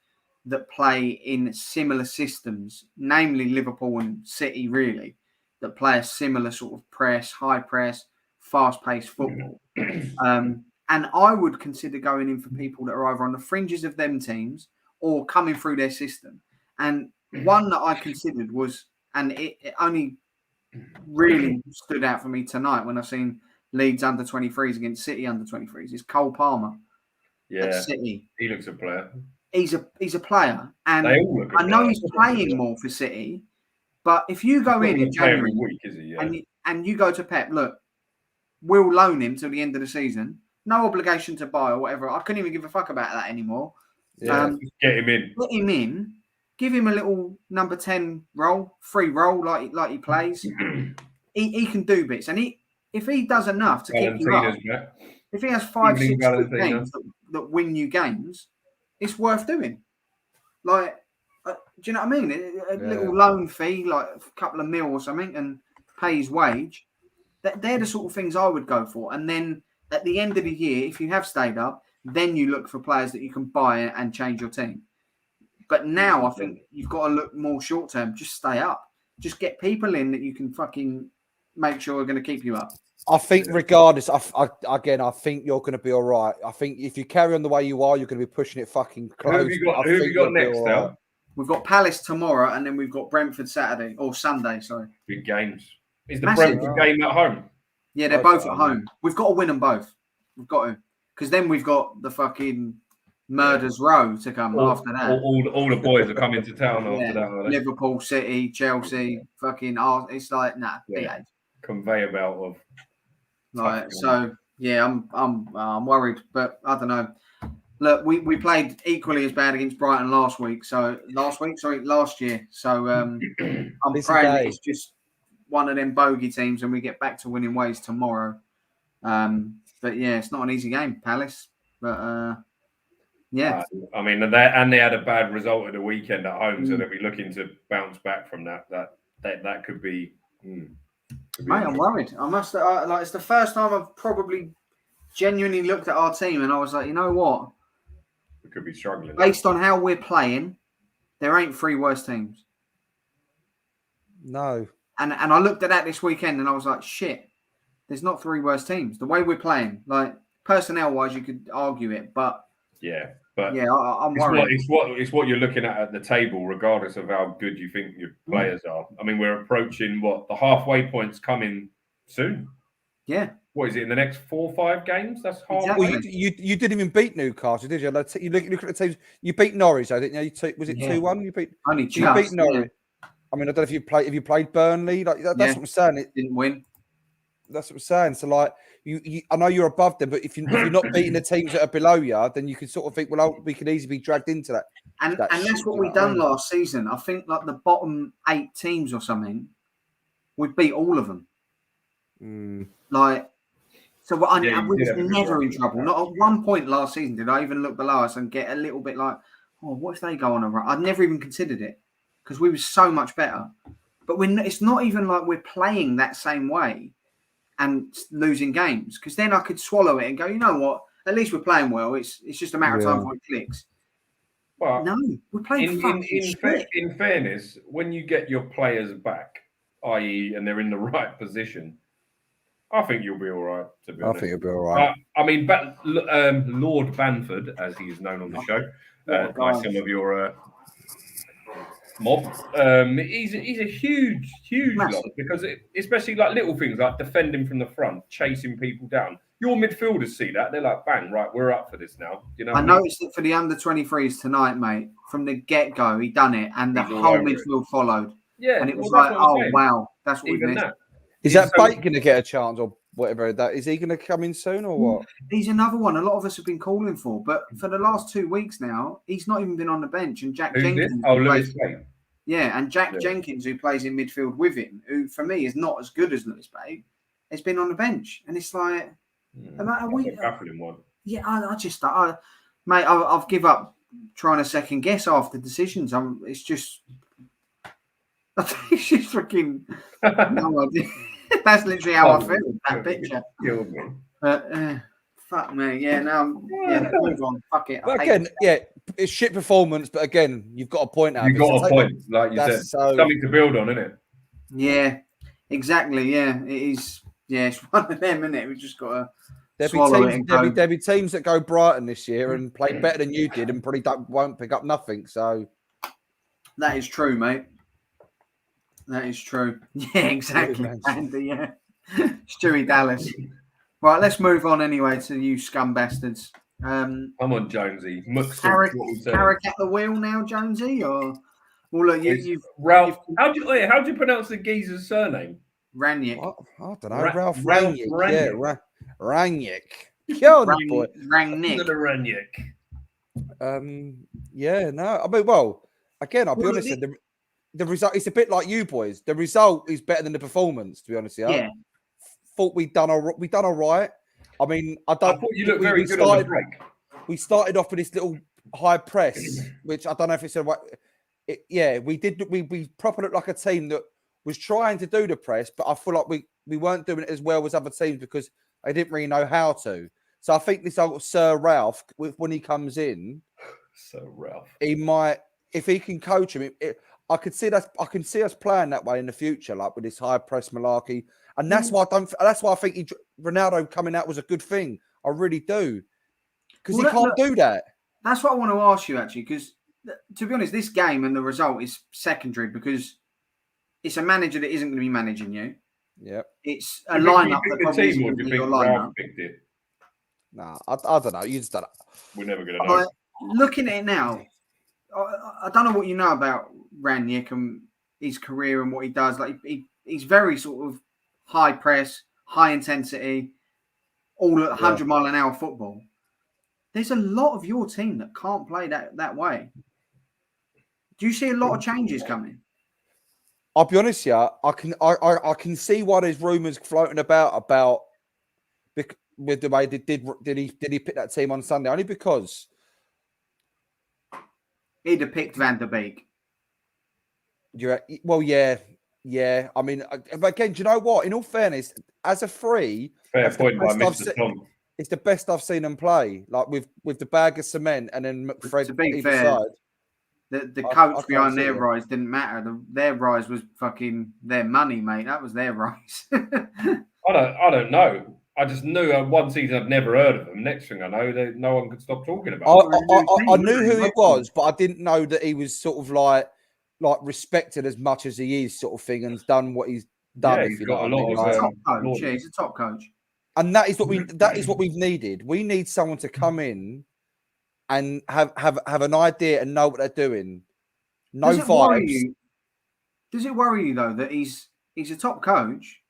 that play in similar systems, namely Liverpool and City, really, that play a similar sort of press, high press, fast-paced football. And I would consider going in for people that are either on the fringes of them teams or coming through their system. And one that I considered was, and it only really stood out for me tonight when I've seen Leeds under 23s against City under 23s, is Cole Palmer. Yeah, City. He looks a player. He's a player, and I know he's playing more for City. But if you go in January week, is he? Yeah. and you go to Pep, look, we'll loan him till the end of the season. No obligation to buy or whatever. I couldn't even give a fuck about that anymore. Yeah, get him in. Get him in. give him a little number 10 role, free role like he plays. he can do bits, and if he does enough to keep you up, if he has 5, 6 good games that win you games, it's worth doing. Like, do you know what I mean? A little loan fee, like a couple of mil or something, and pay his wage. They're the sort of things I would go for. And then at the end of the year, if you have stayed up, then you look for players that you can buy and change your team. But now I think you've got to look more short term. Just stay up. Just get people in that you can fucking make sure are going to keep you up. I think regardless, I think you're going to be all right. I think if you carry on the way you are, you're going to be pushing it fucking close. Who have you got next now? We've got Palace tomorrow, and then we've got Brentford Saturday or Sunday. Sorry, big games. Is the Brentford game at home? Yeah, they're both at home. We've got to win them both. We've got to, because then we've got the fucking Murders Row to come after that. All the boys are coming to town after that. Liverpool, City, Chelsea, fucking. It's like behave. Conveyor belt of. Like so, yeah. I'm worried, but I don't know. Look, we played equally as bad against Brighton last year. So I'm praying that it's just one of them bogey teams and we get back to winning ways tomorrow. But yeah, it's not an easy game, Palace. But yeah. I mean, they had a bad result at the weekend at home, so they'll be looking to bounce back from that. That could be. Mate, I'm worried. I must like it's the first time I've probably genuinely looked at our team and I was like, you know what? We could be struggling. Based on how we're playing, there ain't 3 worse teams. No. And I looked at that this weekend and I was like, shit, there's not 3 worse teams. The way we're playing, like personnel wise, you could argue it, but I'm worried. It's what you're looking at the table, regardless of how good you think your players are. I mean, we're approaching the halfway point's coming soon. Yeah. What is it in the next 4 or 5 games? That's halfway. Well, you didn't even beat Newcastle, did you? You look at the teams. You beat Norwich, I didn't you? Was it 2-1? You beat Norwich. I mean, I don't know if you played Burnley. Like that's what I'm saying. It didn't win. That's what I'm saying. So like I know you're above them, but if you're not beating the teams that are below you, then you can sort of think, well, we could easily be dragged into that. And that's what we done last season. I think like the bottom 8 teams or something, we beat all of them. Like, so we was never in trouble. Not at one point last season did I even look below us and get a little bit like, oh, what if they go on a run? I'd never even considered it because we were so much better. But it's not even like we're playing that same way and losing games, because then I could swallow it and go, you know what? At least we're playing well. It's just a matter of time before it clicks. Well, no, we're playing in fairness, when you get your players back, i.e., and they're in the right position, I think you'll be all right. To be honest, I think you'll be all right. I mean, Lord Banford, as he is known on the show, by some of your mob, he's a huge lot, because especially like little things like defending from the front, chasing people down. Your midfielders see that, they're like, bang, right, we're up for this now. You know, I noticed it for the under-23s tonight, mate. From the get-go, he done it, and the whole midfield followed. Yeah, and it was like, oh wow, that's what we missed. Is that Bate going to get a chance or whatever? Is he going to come in soon or what? He's another one a lot of us have been calling for, but for the last 2 weeks now, he's not even been on the bench. And Jack Jenkins, Jenkins, who plays in midfield with him, who for me is not as good as Lewis Bate, has been on the bench, and it's like, mate, I've give up trying to second guess after decisions. It's just freaking no idea. That's literally how I feel. That picture killed me. But fuck me, yeah. Now, move on. Fuck it. But again, it's shit performance. But again, you've got a point out. You've got a point, like you said. Something to build on, isn't it? Yeah, exactly. Yeah, it is. Yeah, it's one of them, isn't it? We've just got to. There'll be teams that go Brighton this year and play better than you did, and probably won't pick up nothing. So that is true, mate. That is true. Yeah, exactly. Andy, Stewie Dallas. Right, let's move on anyway to you scum bastards. Come on, Jonesy. Carrick at the wheel now, Jonesy? Or well, look, you've Ralph. How do you pronounce the geezer's surname? Rangnick. I don't know. Ralf Rangnick. Yeah, Rangnick. Kill the boy. Rangnick. Rangnick. Yeah, no. I mean, well, again, I'll be honest. The result, it's a bit like you boys. The result is better than the performance, to be honest. Yeah. Thought we'd done all right. I mean, I thought you looked very good on the break. We started off with this little high press, which I don't know if it's a way. We did. We proper looked like a team that was trying to do the press, but I feel like we weren't doing it as well as other teams because they didn't really know how to. So I think this old Sir Ralf, when he comes in, Sir Ralf, he might, if he can coach him. I could see that. I can see us playing that way in the future, like with this high press malarkey, and that's why I don't. That's why I think Ronaldo coming out was a good thing. I really do, because he can't do that. That's what I want to ask you actually, because to be honest, this game and the result is secondary because it's a manager that isn't going to be managing you. Yeah, it's a lineup that probably isn't going to be your lineup. Nah, I don't know. You just don't know. We're never going to know. Looking at it now, I don't know what you know about Rangnick and his career and what he does. Like he's very sort of high press, high intensity, all at 100-mile-an-hour football. There's a lot of your team that can't play that way. Do you see a lot of changes coming? I'll be honest, I can see why there's rumours floating about with the way did he pick that team on Sunday? Only because he'd have picked Van der Beek. Yeah. I mean, but again, do you know what? In all fairness, as a free, fair point by Mr. Tom. It's the best I've seen them play, like with the bag of cement and then McFred. To be fair, the coach behind their rise didn't matter. Their rise was fucking their money, mate. That was their rise. I don't know. I just knew one season I'd never heard of him. Next thing I know, no one could stop talking about him. I knew who he was, but I didn't know that he was sort of like respected as much as he is, sort of thing, and done what he's done. Yeah, he's got a lot of top coach. Yeah, he's a top coach. And that is what we've needed. We need someone to come in and have an idea and know what they're doing. No vibes. Does it worry you though that he's a top coach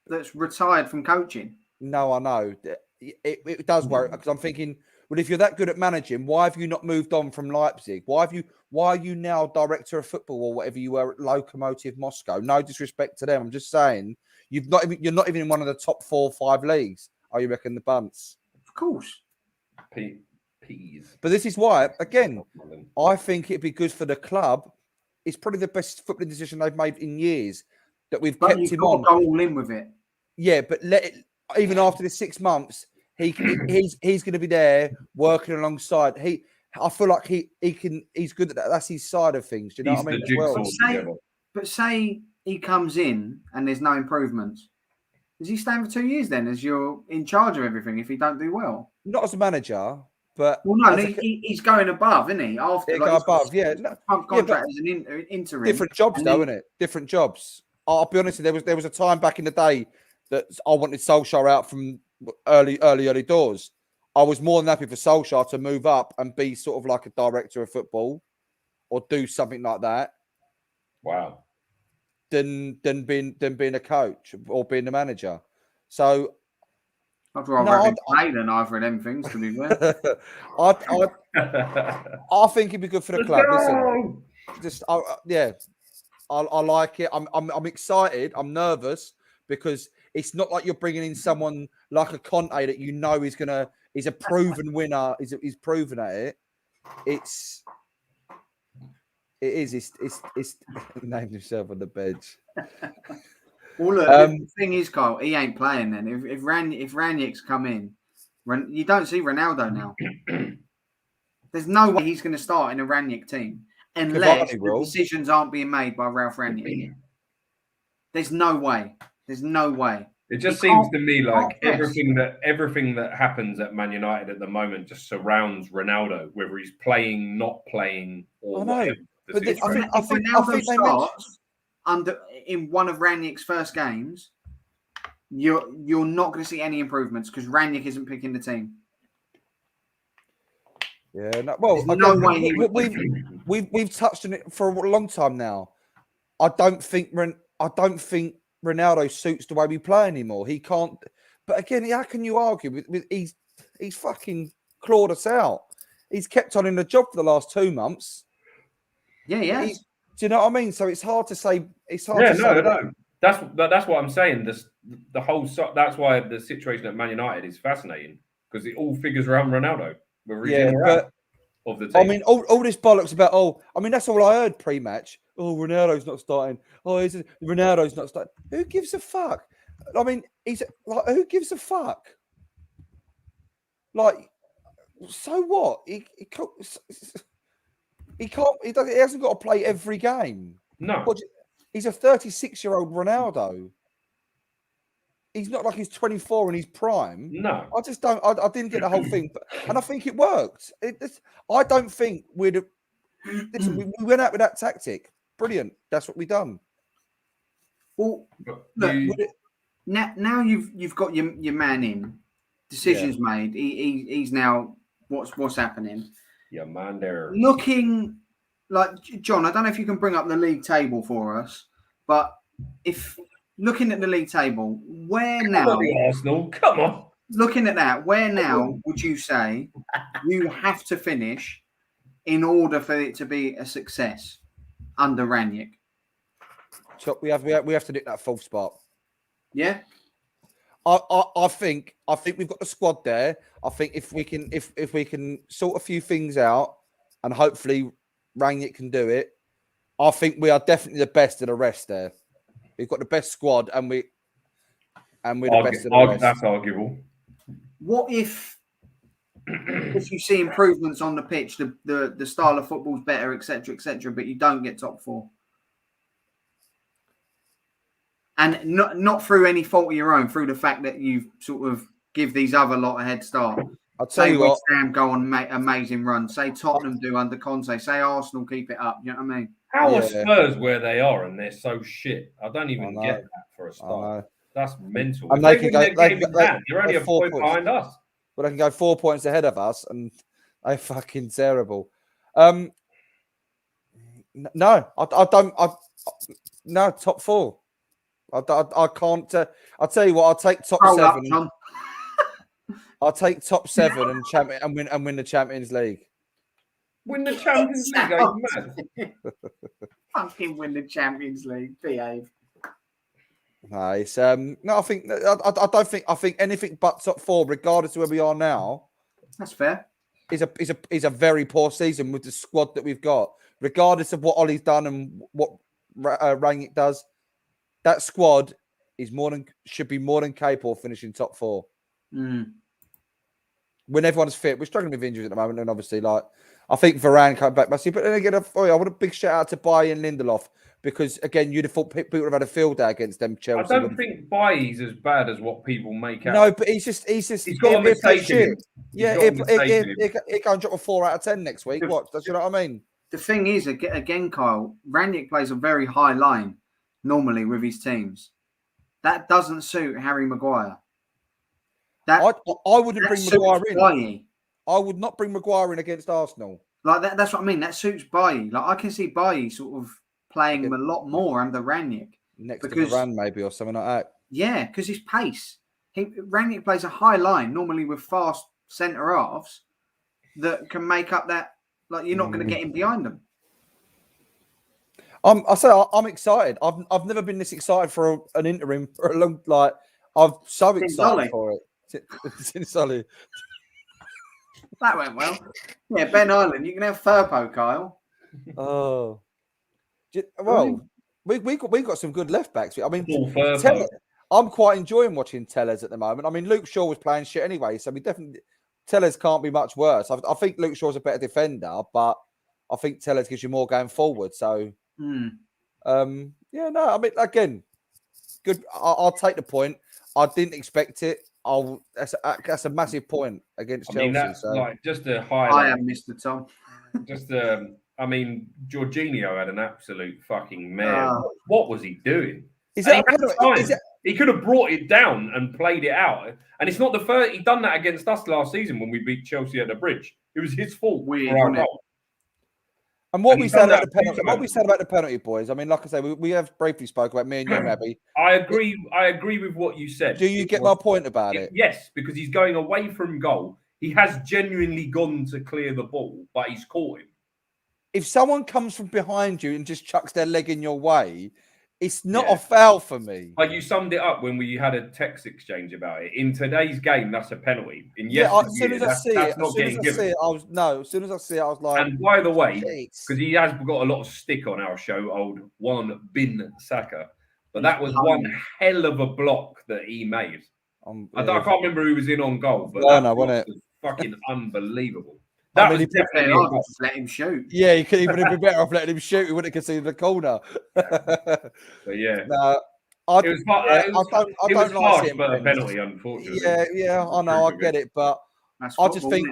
that's retired from coaching? No, I know. It does worry because I'm thinking, well, if you're that good at managing, why have you not moved on from Leipzig? Why are you now director of football or whatever you were at Lokomotiv Moscow? No disrespect to them. I'm just saying you're not even in one of the top 4 or 5 leagues. Oh, you reckon the Bunts? Of course. Peas. But this is why, again, I think it'd be good for the club. It's probably the best footballing decision they've made in years that we've kept him on. Go all in with it. Yeah, but even after the 6 months, he's going to be there working alongside. I feel like he's good at that. That's his side of things. Do you know what I mean? But say he comes in and there's no improvements. Does he stay for 2 years then as you're in charge of everything if he don't do well? Not as a manager, but... Well, no, he's going above, isn't he? After go above, yeah. Contract as an interim. Different jobs, though, isn't it? Different jobs. I'll be honest, there was a time back in the day that I wanted Solskjaer out from early doors. I was more than happy for Solskjaer to move up and be sort of like a director of football or do something like that. Wow. Than being a coach or being a manager. So I'd rather play than either of them things, to be fair. I think it'd be good for the club. Listen, I like it. I'm excited. I'm nervous because it's not like you're bringing in someone like a Conte that you know he's a proven winner. He's proven at it. It's named himself on the bench. Well, look, the thing is, Kyle, he ain't playing then. If Rangnick's come in, you don't see Ronaldo now. There's no way he's going to start in a Rangnick team unless the decisions aren't being made by Ralf Rangnick. There's no way. There's no way. It just seems to me like everything that happens at Man United at the moment just surrounds Ronaldo, whether he's playing, not playing, or whatever. But I think Ronaldo starts in one of Rangnick's first games, you're not going to see any improvements because Rangnick isn't picking the team. Yeah, we've touched on it for a long time now. I don't think Ronaldo suits the way we play anymore. He can't. But again, how can you argue with he's fucking clawed us out. He's kept on in the job for the last 2 months. Yeah, yeah. Do you know what I mean? So it's hard to say. It's hard Yeah, to say. no. That's what I'm saying. The whole that's why the situation at Man United is fascinating because it all figures around Ronaldo, whether he's in or out of the team. I mean, all this bollocks about I mean, that's all I heard pre-match. Oh, Ronaldo's not starting. Oh, Ronaldo's not starting. Who gives a fuck? I mean, he's like, who gives a fuck? Like, so what? He hasn't got to play every game. No. He's a 36-year-old Ronaldo. He's not like he's 24 in his prime. No. I just don't. I didn't get the whole thing. And I think it worked. I don't think we went out with that tactic. Brilliant. That's what we done. Well, look, now you've got your man in. Decisions made. He's now what's happening. Yeah, man, there. Looking like John, I don't know if you can bring up the league table for us, but if looking at the league table, where now? Arsenal, come on. Looking at that, where now would you say you have to finish in order for it to be a success under Rangnick? So we have to nick that fourth spot. Yeah. I think we've got the squad there. I think if we can sort a few things out, and hopefully Rangnick can do it, I think we are definitely the best of the rest there. We've got the best squad, and we're the best of the rest. That's arguable. What if you see improvements on the pitch, the style of football's better, etc., but you don't get top four? And not through any fault of your own, through the fact that you sort of give these other lot a head start. I'll tell you what. West Ham go on amazing run. Say Tottenham do under Conte. Say Arsenal keep it up. You know what I mean? How are Spurs where they are and they're so shit? I don't even get that for a start. That's mental. And they can go. They're only a point behind us. But they can go 4 points ahead of us, and they're fucking terrible. No, I don't. No, top four. I can't. I'll tell you what. I'll take top seven. I'll take top seven and win the Champions League. Win the Champions League? Are you mad? Fucking win the Champions League. Behave. Nice. No, I think I don't think. I think anything but top four, regardless of where we are now. That's fair. Is a very poor season with the squad that we've got. Regardless of what Ollie's done and what Rangnick does, that squad is should be more than capable of finishing top four. Mm. When everyone's fit, we're struggling with injuries at the moment, and obviously, I think Varane came back massively. But then again, I want a big shout out to Bailly and Lindelof because again, you'd have thought people would have had a field day against them. Chelsea. I don't think Bailly's as bad as what people make out. No, but he's got a mistake in him. Yeah, he can't drop a 4 out of 10 next week. What? Do you know what I mean? The thing is, again, Kyle, Rangnick plays a very high line normally with his teams. That doesn't suit Harry Maguire. I wouldn't bring Maguire in. Bailly. I would not bring Maguire in against Arsenal. Like that. That's what I mean. That suits Bailly. Like I can see Bailly sort of playing him a lot more under Rangnick. Next to Varane maybe or something like that. Yeah, because his pace. Rangnick plays a high line normally with fast centre halves that can make up that. Like you're not going to get him behind them. I'm excited. I've never been this excited for an interim for a long. Like I'm so excited for it. Since Solly. That went well. Yeah, Ben Island. You can have Firpo, Kyle. Oh, well, we got some good left backs. I mean, I'm quite enjoying watching Tellez at the moment. I mean, Luke Shaw was playing shit anyway, so we definitely Tellez can't be much worse. I think Luke Shaw's a better defender, but I think Tellez gives you more going forward. So, yeah, no, I mean, again, good. I'll take the point. I didn't expect it. That's a massive point against Chelsea. That's like just a highlight. I am Mr. Tom. I mean, Jorginho had an absolute fucking mare. What was he doing? He could have brought it down and played it out. And it's not the first. He done that against us last season when we beat Chelsea at the Bridge. It was his fault. And what we said about the penalty, boys. I mean, like I say, we have briefly spoke about me and you, Abby. I agree with what you said. Do you get my point about it? Yes, because he's going away from goal. He has genuinely gone to clear the ball, but he's caught him. if someone comes from behind you and just chucks their leg in your way, it's not a foul for me. Like you summed it up when we had a text exchange about it. In today's game, that's a penalty. In As soon as I see it, as soon as I see it, I was like. And by the way, because he has got a lot of stick on our show, old Wan Bin Saka, but that was one hell of a block that he made. I can't remember who was in on goal, but that was fucking unbelievable. That was definitely just let him shoot. Yeah, he could even have been better off letting him shoot. He wouldn't have conceded the corner. But yeah, no, I don't like it, but a penalty, unfortunately. Yeah, I know, I get it, but I just think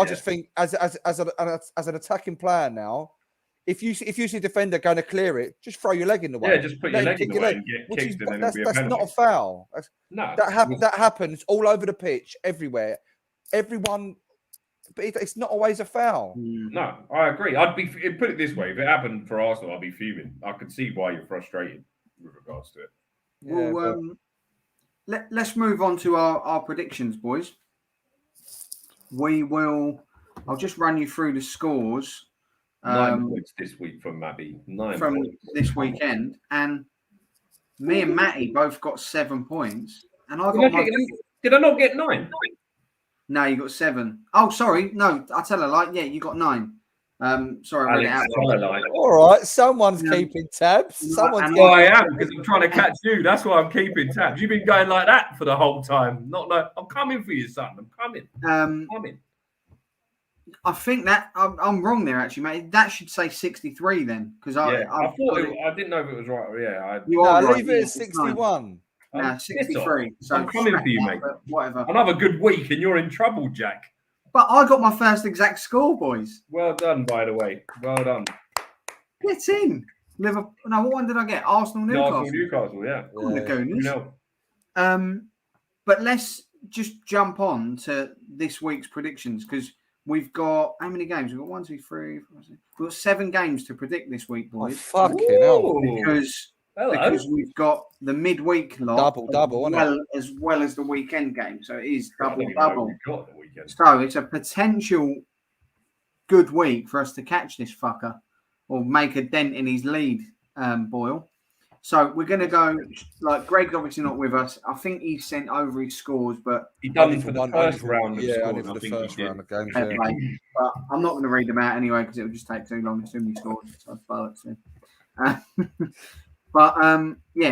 just think as an attacking player now, if you see a defender going to clear it, just throw your leg in the way. Yeah, just put your leg in the way and get kicked, and then it'll be a penalty. That's not a foul. No, that happens all over the pitch, everywhere. Everyone. But it's not always a foul. No, I agree. Put it this way: if it happened for Arsenal, I'd be fuming. I could see why you're frustrated with regards to it. Yeah, well, let's move on to our predictions, boys. I'll just run you through the scores. 9 points this week from Mabby. 9 from points. this weekend, and me and Matty both got 7 points, and Did I not get 9? No, you got 7. Oh, sorry. No, I tell a lie. Yeah, you got 9. Sorry, I read it out. All right, someone's keeping tabs. I am, because I'm trying to catch you. That's why I'm keeping tabs. You've been going like that for the whole time. Not like I'm coming for you, son. I'm coming. Coming. I think that I'm wrong there, actually, mate. That should say 63 then, because I didn't know if it was right. Yeah, leave it at 61. 63. So I'm coming for you, mate. Whatever. Another good week, and you're in trouble, Jack. But I got my first exact score, boys. Well done, by the way. Well done. Get in. Liverpool. No, what one did I get? Arsenal, Newcastle, yeah. But let's just jump on to this week's predictions, because we've got how many games? We've got 1, 2, 3, 4, 6. We've got 7 games to predict this week, boys. Fucking hell. Because we've got the midweek lot double, as well as the weekend game. So it is double. So it's a potential good week for us to catch this fucker or make a dent in his lead, Boyle. So we're going to go, like, Greg's obviously not with us. I think he sent over his scores, but he done for the first round of scores. I did for the first round of games. But I'm not going to read them out anyway, because it would just take too long. There's too many scores. So But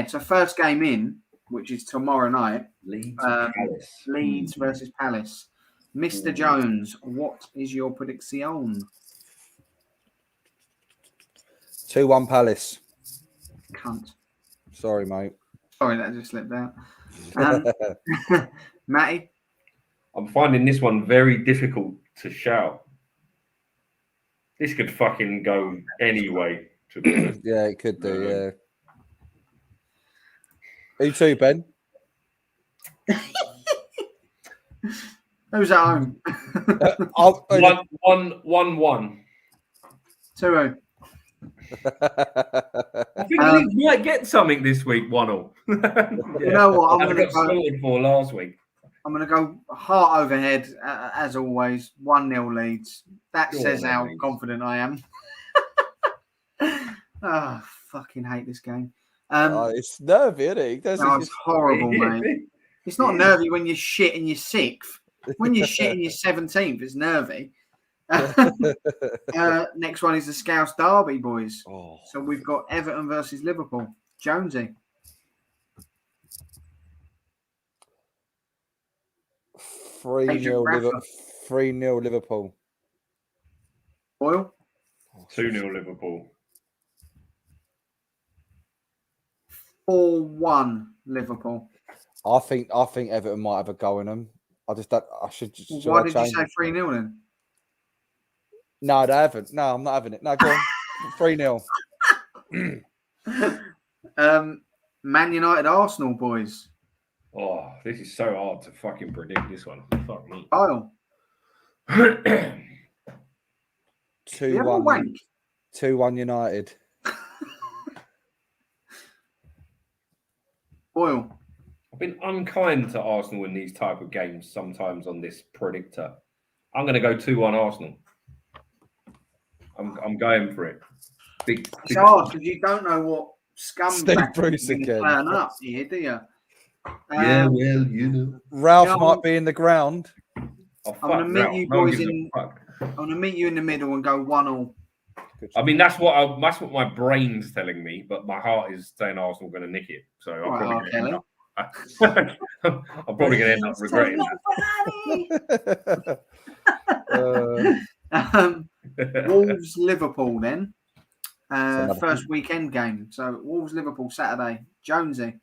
so first game in, which is tomorrow night, Leeds versus Palace. Mr. Jones, what is your prediction? 2-1 Palace. Cunt. Sorry, mate. Sorry, that just slipped out. Matty? I'm finding this one very difficult to shout. This could fucking go anyway. Yeah, it could do, yeah. Who too, Ben? Who's at home? 1-1. 2-0. I think Leeds might get something this week, 1-0. You know what? I'm going to go for last week. I'm going to go heart overhead, as always. 1-0 Leeds. That says how confident I am. Oh, fucking hate this game. It's nervy, isn't it? It's horrible, mate. It's not nervy when you're shit in your 6th. When you're shit in your 17th, it's nervy. Next one is the Scouse Derby, boys. So we've got Everton versus Liverpool. Jonesy. 3-0 Liverpool. Boyle? 2-0 Liverpool. 4-1 Liverpool. I think Everton might have a go in them. I just don't. I should. Why did you say 3-0 then? No, they haven't. No, I'm not having it. No, go on. 3-0. Man United, Arsenal, boys. Oh, this is so hard to fucking predict this one. Fuck me. Kyle. 2-1. 2-1 United. Boyle. I've been unkind to Arsenal in these type of games sometimes on this predictor. I'm going to go 2-1 Arsenal. I'm going for it. It's hard because you don't know what Steve scumbag Bruce is going to again. turn up here, do you? Yeah, well, you know. Ralph Yeah, might be in the ground. Oh, I'm going to meet Ralph. you No one boys gives a in. fuck. I'm going to meet you in the middle and go 1-1. I mean, that's what my brain's telling me, but my heart is saying Arsenal are going to nick it. So I'm probably going to end up. I'm probably going to end up regretting that. Wolves Liverpool then. another- First weekend game. So Wolves Liverpool Saturday. Jonesy.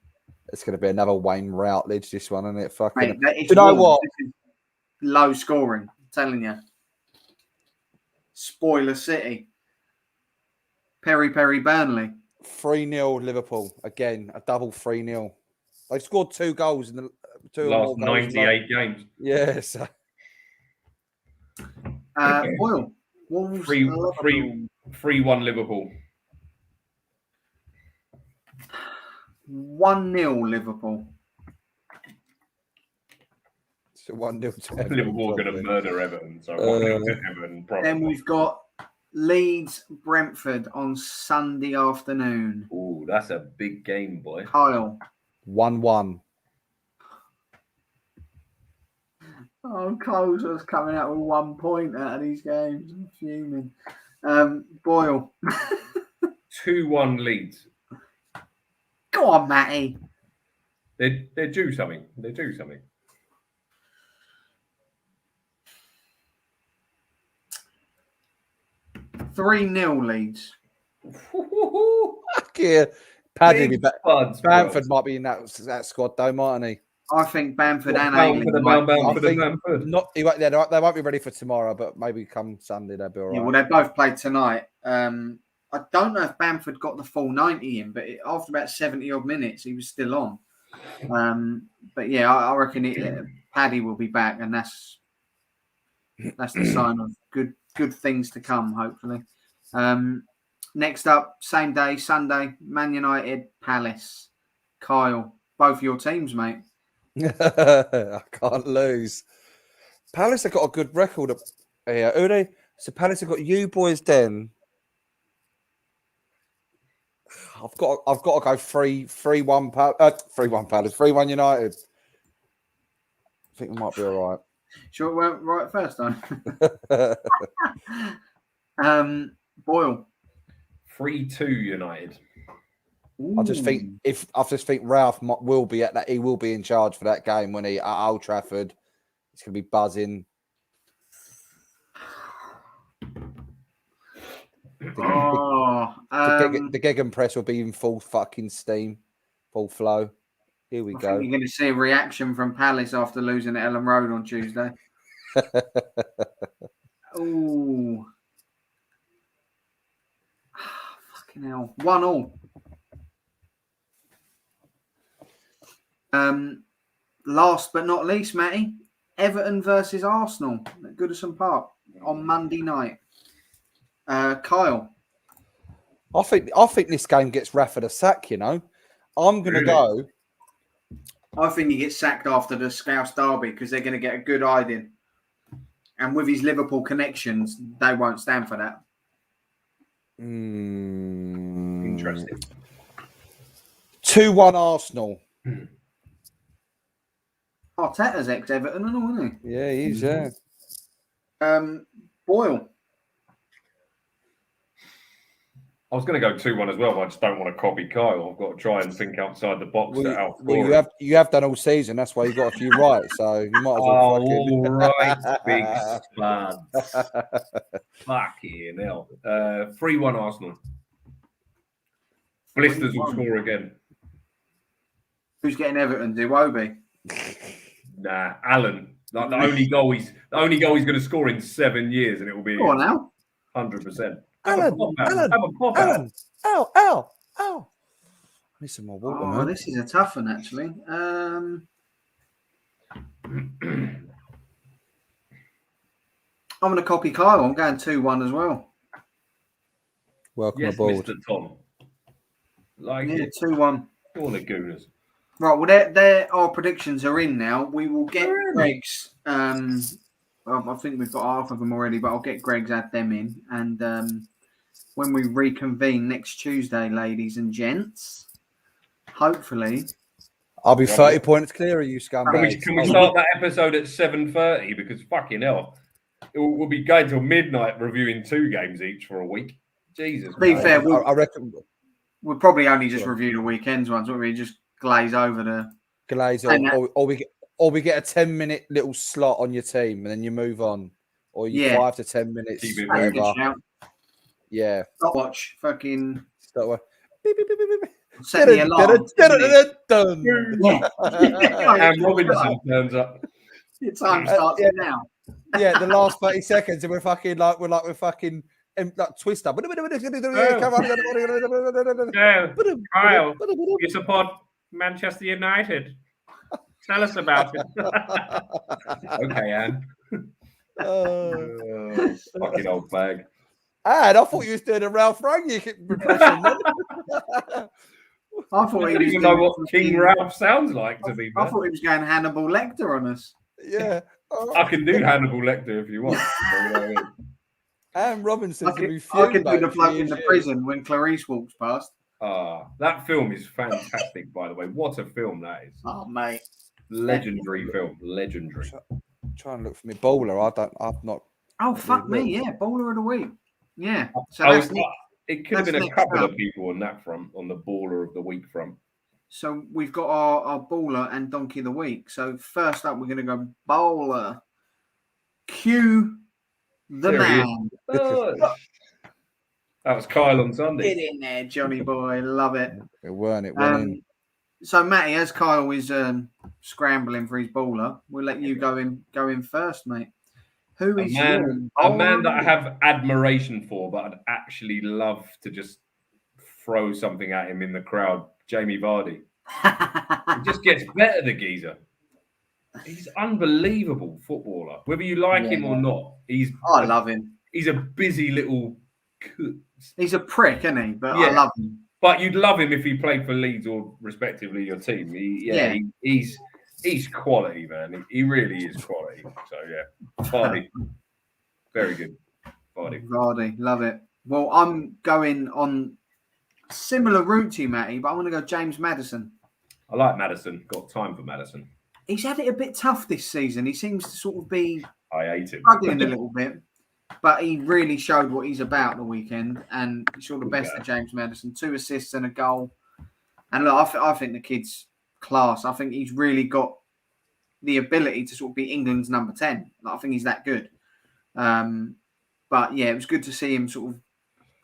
It's going to be another Wayne Routledge, this one, isn't it? Fucking. Mate, Do you know what? This is low scoring. I'm telling you. Spoiler City. Perry Burnley. 3-0 Liverpool. Again, a double 3-0. They've scored 2 goals in the last 98 games. Yes. Boyle. Wolves 3-1 Liverpool. 1-0 Liverpool. So 1-0 to Everton, Liverpool are going to murder Everton. So 1-0 to Everton. Probably. Then we've got Leeds Brentford on Sunday afternoon. Oh, that's a big game, boy. Kyle. 1-1. Oh, Kyle's just coming out with 1 point out of these games. I'm fuming. Boyle. 2-1 Leeds. Go on, Matty. They're due something. They're due something. 3-0 Leeds. Fuck yeah. Paddy be back. Buds, Bamford might be in that squad though, mightn't he? I think Bamford and Bound Ayling. for the Bamford. Not, they won't be ready for tomorrow, but maybe come Sunday they'll be all right. Yeah, well, they both played tonight. I don't know if Bamford got the full 90 in, but after about 70 odd minutes, he was still on. But yeah, I reckon Paddy will be back, and that's the sign of good things to come, hopefully. Next up, same day, Sunday, Man United, Palace. Kyle, both your teams, mate. I can't lose. Palace have got a good record here. Who they? So Palace have got you boys then. I've got to go 3-1 3-1 Palace, 3-1 United. I think it might be all right. Sure it went right first time. Boyle. 3-2 United. I just think Ralph will be at that. He will be in charge for that game when he at Old Trafford. It's going to be buzzing. The Gegenpress will be in full fucking steam, full flow. Here we go. You're going to see a reaction from Palace after losing at Ellen Road on Tuesday. Oh, fucking hell! 1-1. Last but not least, Matty, Everton versus Arsenal at Goodison Park on Monday night. Kyle. I think this game gets Rafa a sack, you know. I'm going to go. I think he gets sacked after the Scouse derby because they're going to get a good hiding. And with his Liverpool connections, they won't stand for that. Interesting. 2-1 Arsenal. Arteta's ex-Everton and all, isn't he? Yeah, he's yeah. Boyle. I was going to go 2-1 as well, but I just don't want to copy Kyle. I've got to try and think outside the box. You have done all season. That's why you got a few right. So you might as well. All right, big spuds. Fucking hell. 3-1 Arsenal. Blisters will score again. Who's getting Everton? Iwobi? Nah, Allen. Like the only goal he's going to score in 7 years, and it will be Go on now. 100%. Alan. Ow. I need some more water, man. This is a tough one, actually. I'm going to copy Kyle. I'm going 2-1 as well. Welcome Yes, aboard. Mr. Tom. Like Yeah, it. 2-1. All the gooners. Right, well, our predictions are in now. We will get Greg's I think we've got half of them already, but I'll get Greg's add them in. And when we reconvene next Tuesday, ladies and gents, hopefully I'll be 30 points clear of you, scumbags. Can we start that episode at 7:30? Because fucking hell, we'll be going till midnight reviewing 2 games each for a week. Jesus. To be fair, I reckon we'll probably only just review the weekends ones, won't we? Just glaze over the glaze or we get a 10-minute little slot on your team and then you move on. Or you 5 to 10 minutes. Yeah. Stopwatch. Fucking stopwatch. Set the alarm. And Robinson turns up. Your time starts now. Yeah, the last 30 seconds, and we're fucking like Twister. Kyle, you support Manchester United. Tell us about it. Okay, Anne. Fucking old bag. And I thought you was doing a Ralf Rangnick impression. I thought he didn't even know what King Ralph sounds like, to be fair. I thought he was going Hannibal Lecter on us. Yeah. I can do Hannibal Lecter if you want. And Robinson's going to be I could do the bloke in the prison when Clarice walks past. That film is fantastic, by the way. What a film that is. Oh, mate. Legendary film. Legendary. Try and look for me. Bowler. I've not. Oh, fuck me. Yeah. Bowler of the week. Yeah. So it could have been a couple of people on that front, on the baller of the week front. So we've got our baller and donkey of the week. So first up, we're going to go bowler. Cue the man. That was Kyle on Sunday. Get in there, Johnny boy. Love it. It weren't. So Matty, as Kyle is scrambling for his baller, we'll let you go in first, mate. Who is a man that I have admiration for, but I'd actually love to just throw something at him in the crowd? Jamie Vardy. He just gets better, the geezer. He's unbelievable footballer. Whether you like him or not, I love him. He's a busy little. He's a prick, isn't he? But I love him. But you'd love him if he played for Leeds or respectively your team. He's quality, man. He really is quality. So yeah, Vardy, very good. Vardy, love it. Well, I'm going on similar route to you, Matty, but I want to go James Maddison. I like Maddison. Got time for Maddison. He's had it a bit tough this season. He seems to sort of be I hate him. struggling a little bit, but he really showed what he's about the weekend, and he showed the best of James Maddison. 2 assists and a goal. And look, I think the kid's class. I think he's really got the ability to sort of be England's number 10. I think he's that good. But yeah, it was good to see him sort of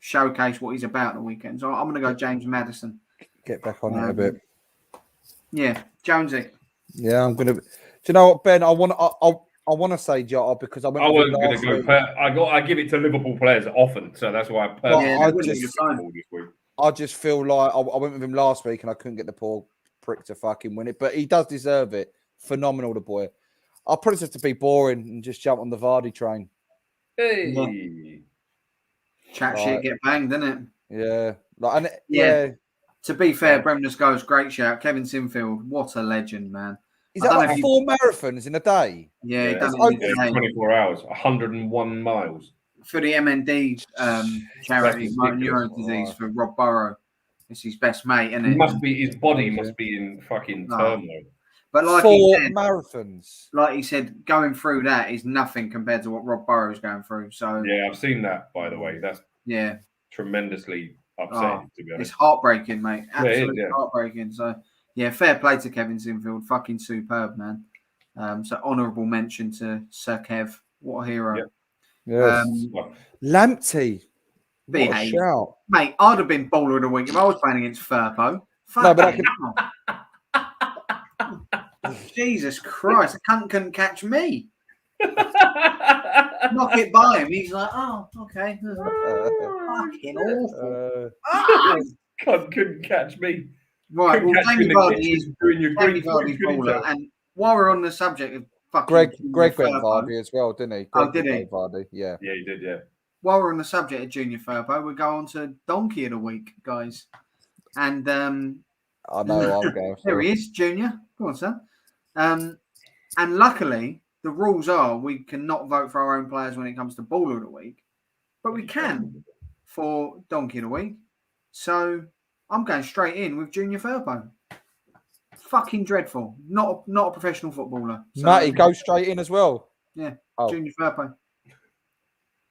showcase what he's about the weekend. So I'm going to go James Maddison. Get back on it a bit. Yeah, Jonesy. Yeah, I'm going to. Do you know what, Ben? I want to say Jota because I wasn't going to go. I give it to Liverpool players often, so that's why I just feel like I went with him last week and I couldn't get the poor prick to fucking win it, but he does deserve it. Phenomenal, the boy. I'll probably just have to be boring and just jump on the Vardy train. Hey, chat shit, get banged, didn't it? Yeah, To be fair, Bremner's goes great shout. Kevin Sinfield, what a legend, man. Is that like 4 marathons in a day? Yeah, he done it in 24 hours, 101 miles. For the MND charity, motor neuron disease for Rob Burrow. It's his best mate, isn't it? His body must be in fucking turmoil. But like 4 he said, marathons. Like he said, going through that is nothing compared to what Rob Burrow's going through. So yeah, I've seen that, by the way. That's tremendously upsetting, to be honest. It's heartbreaking, mate. Absolutely heartbreaking. So yeah, fair play to Kevin Sinfield. Fucking superb, man. So honourable mention to Sir Kev. What a hero. Yep. Yes. Lamptey. What a shout. Mate, I'd have been baller of the week if I was playing against Firpo. No, but Jesus Christ, a cunt couldn't catch me. Knock it by him. He's like, oh, okay. Fucking awful. Cunt couldn't catch me. Right, well, Jamie Vardy is doing your Vardy's baller. And while we're on the subject of fucking Greg went Vardy as well, didn't he? Did he? Vardy, yeah. Yeah, he did, yeah. While we're on the subject of Junior Firpo, we'll go on to Donkey of the Week, guys. And I know I'll go. There he is, Junior. Go on, sir. And luckily, the rules are we cannot vote for our own players when it comes to Ball of the Week, but we can for Donkey of the Week. So I'm going straight in with Junior Firpo. Fucking dreadful. Not a professional footballer. So, Matty, go straight in as well. Yeah, Oh. Junior Firpo.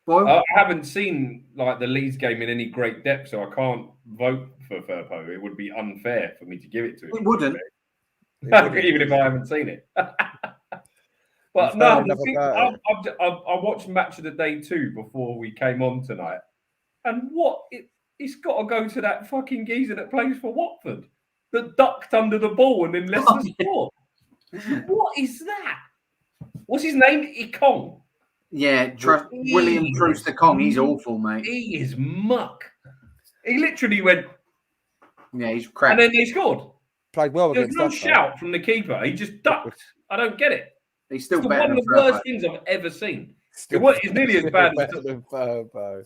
Boy, I haven't seen like the Leeds game in any great depth, so I can't vote for Firpo. It would be unfair for me to give it to him. it wouldn't. Even if I haven't seen it. But no, I watched Match of the Day 2 before we came on tonight, and it's got to go to that fucking geezer that plays for Watford that ducked under the ball and then Leicester scored. What is that? What's his name? Ikong. Yeah, William Trooster Kong. He's awful, mate. He is muck. He literally went. Yeah, he's crap. And then they scored. Played well There against was no us, shout from the keeper. He just ducked. I don't get it. He's still It's better one of than the Firpo. worst things I've ever seen. It's nearly as bad as Firpo.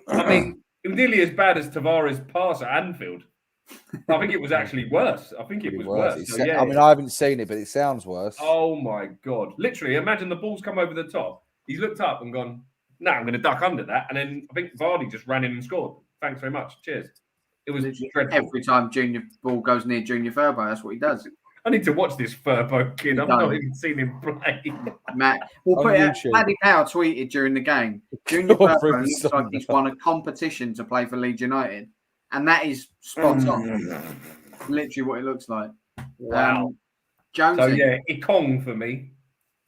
I mean, it was nearly as bad as Tavares' pass at Anfield. I think it was actually worse. I think it was worse. So, yeah. I mean, I haven't seen it, but it sounds worse. Oh my God. Literally, imagine the ball's come over the top. He's looked up and gone, no, I'm going to duck under that. And then I think Vardy just ran in and scored. Thanks very much. Cheers. It was dreadful. Every time Junior ball goes near Junior Firpo, that's what he does. I need to watch this Firpo kid. I've not even seen him play. Matt, we'll put it. Paddy Power tweeted during the game. Junior Firpo looks like he's won a competition to play for Leeds United, and that is spot on. Literally what it looks like. Wow. Jonesy. So yeah, Ikong for me.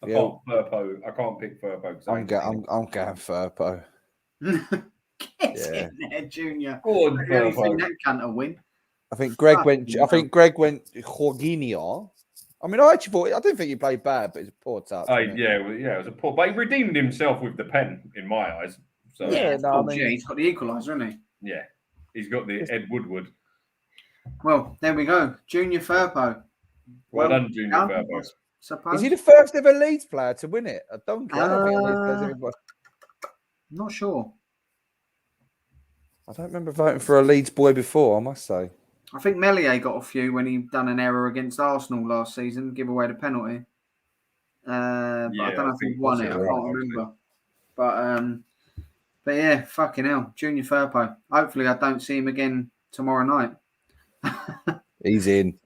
I can't Firpo. I can't pick Firpo. I'm going Firpo. Get in there, Junior. Go on, I really Firpo. think that can't win. I think Greg went Jorginho. I mean, I didn't think he played bad, but it's a poor touch. Yeah, it was a poor. But he redeemed himself with the pen, in my eyes. So he's got the equaliser, hasn't he? Yeah, he's got the Ed Woodward. Well, there we go, Junior Firpo. Well done, Junior Firpo. Suppose. Is he the first ever Leeds player to win it? I don't think Leeds ever. Not sure. I don't remember voting for a Leeds boy before, I must say. I think Melier got a few when he done an error against Arsenal last season, give away the penalty. But I don't know if he won it. I can't remember. But yeah, fucking hell, Junior Firpo. Hopefully, I don't see him again tomorrow night. He's in.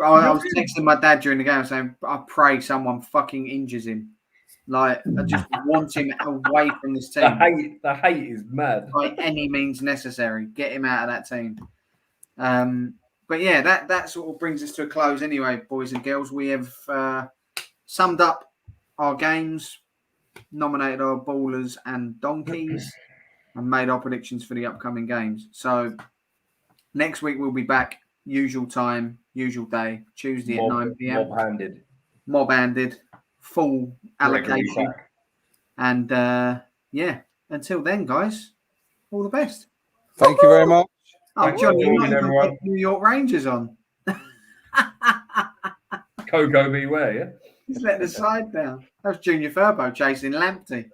I was texting my dad during the game saying, I pray someone fucking injures him. Like, I just want him away from this team. The hate is mad. By any means necessary. Get him out of that team. But yeah, that sort of brings us to a close anyway, boys and girls. We have summed up our games, nominated our ballers and donkeys, and made our predictions for the upcoming games. So next week we'll be back, usual time, usual day, Tuesday at 9 p.m. Mob-handed, full allocation. And yeah, until then, guys, all the best. Thank you very much. Oh, John, you're not even put New York Rangers on. Coco beware, yeah? He's let the side down. That was Junior Firpo chasing Lamptey.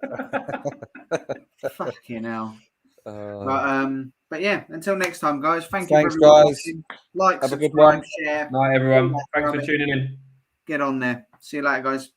Fucking hell. But yeah, until next time, guys. Thanks guys. for watching. Like, have subscribe, a good one. Share. Night, everyone. Thanks for tuning in. Get on there. See you later, guys.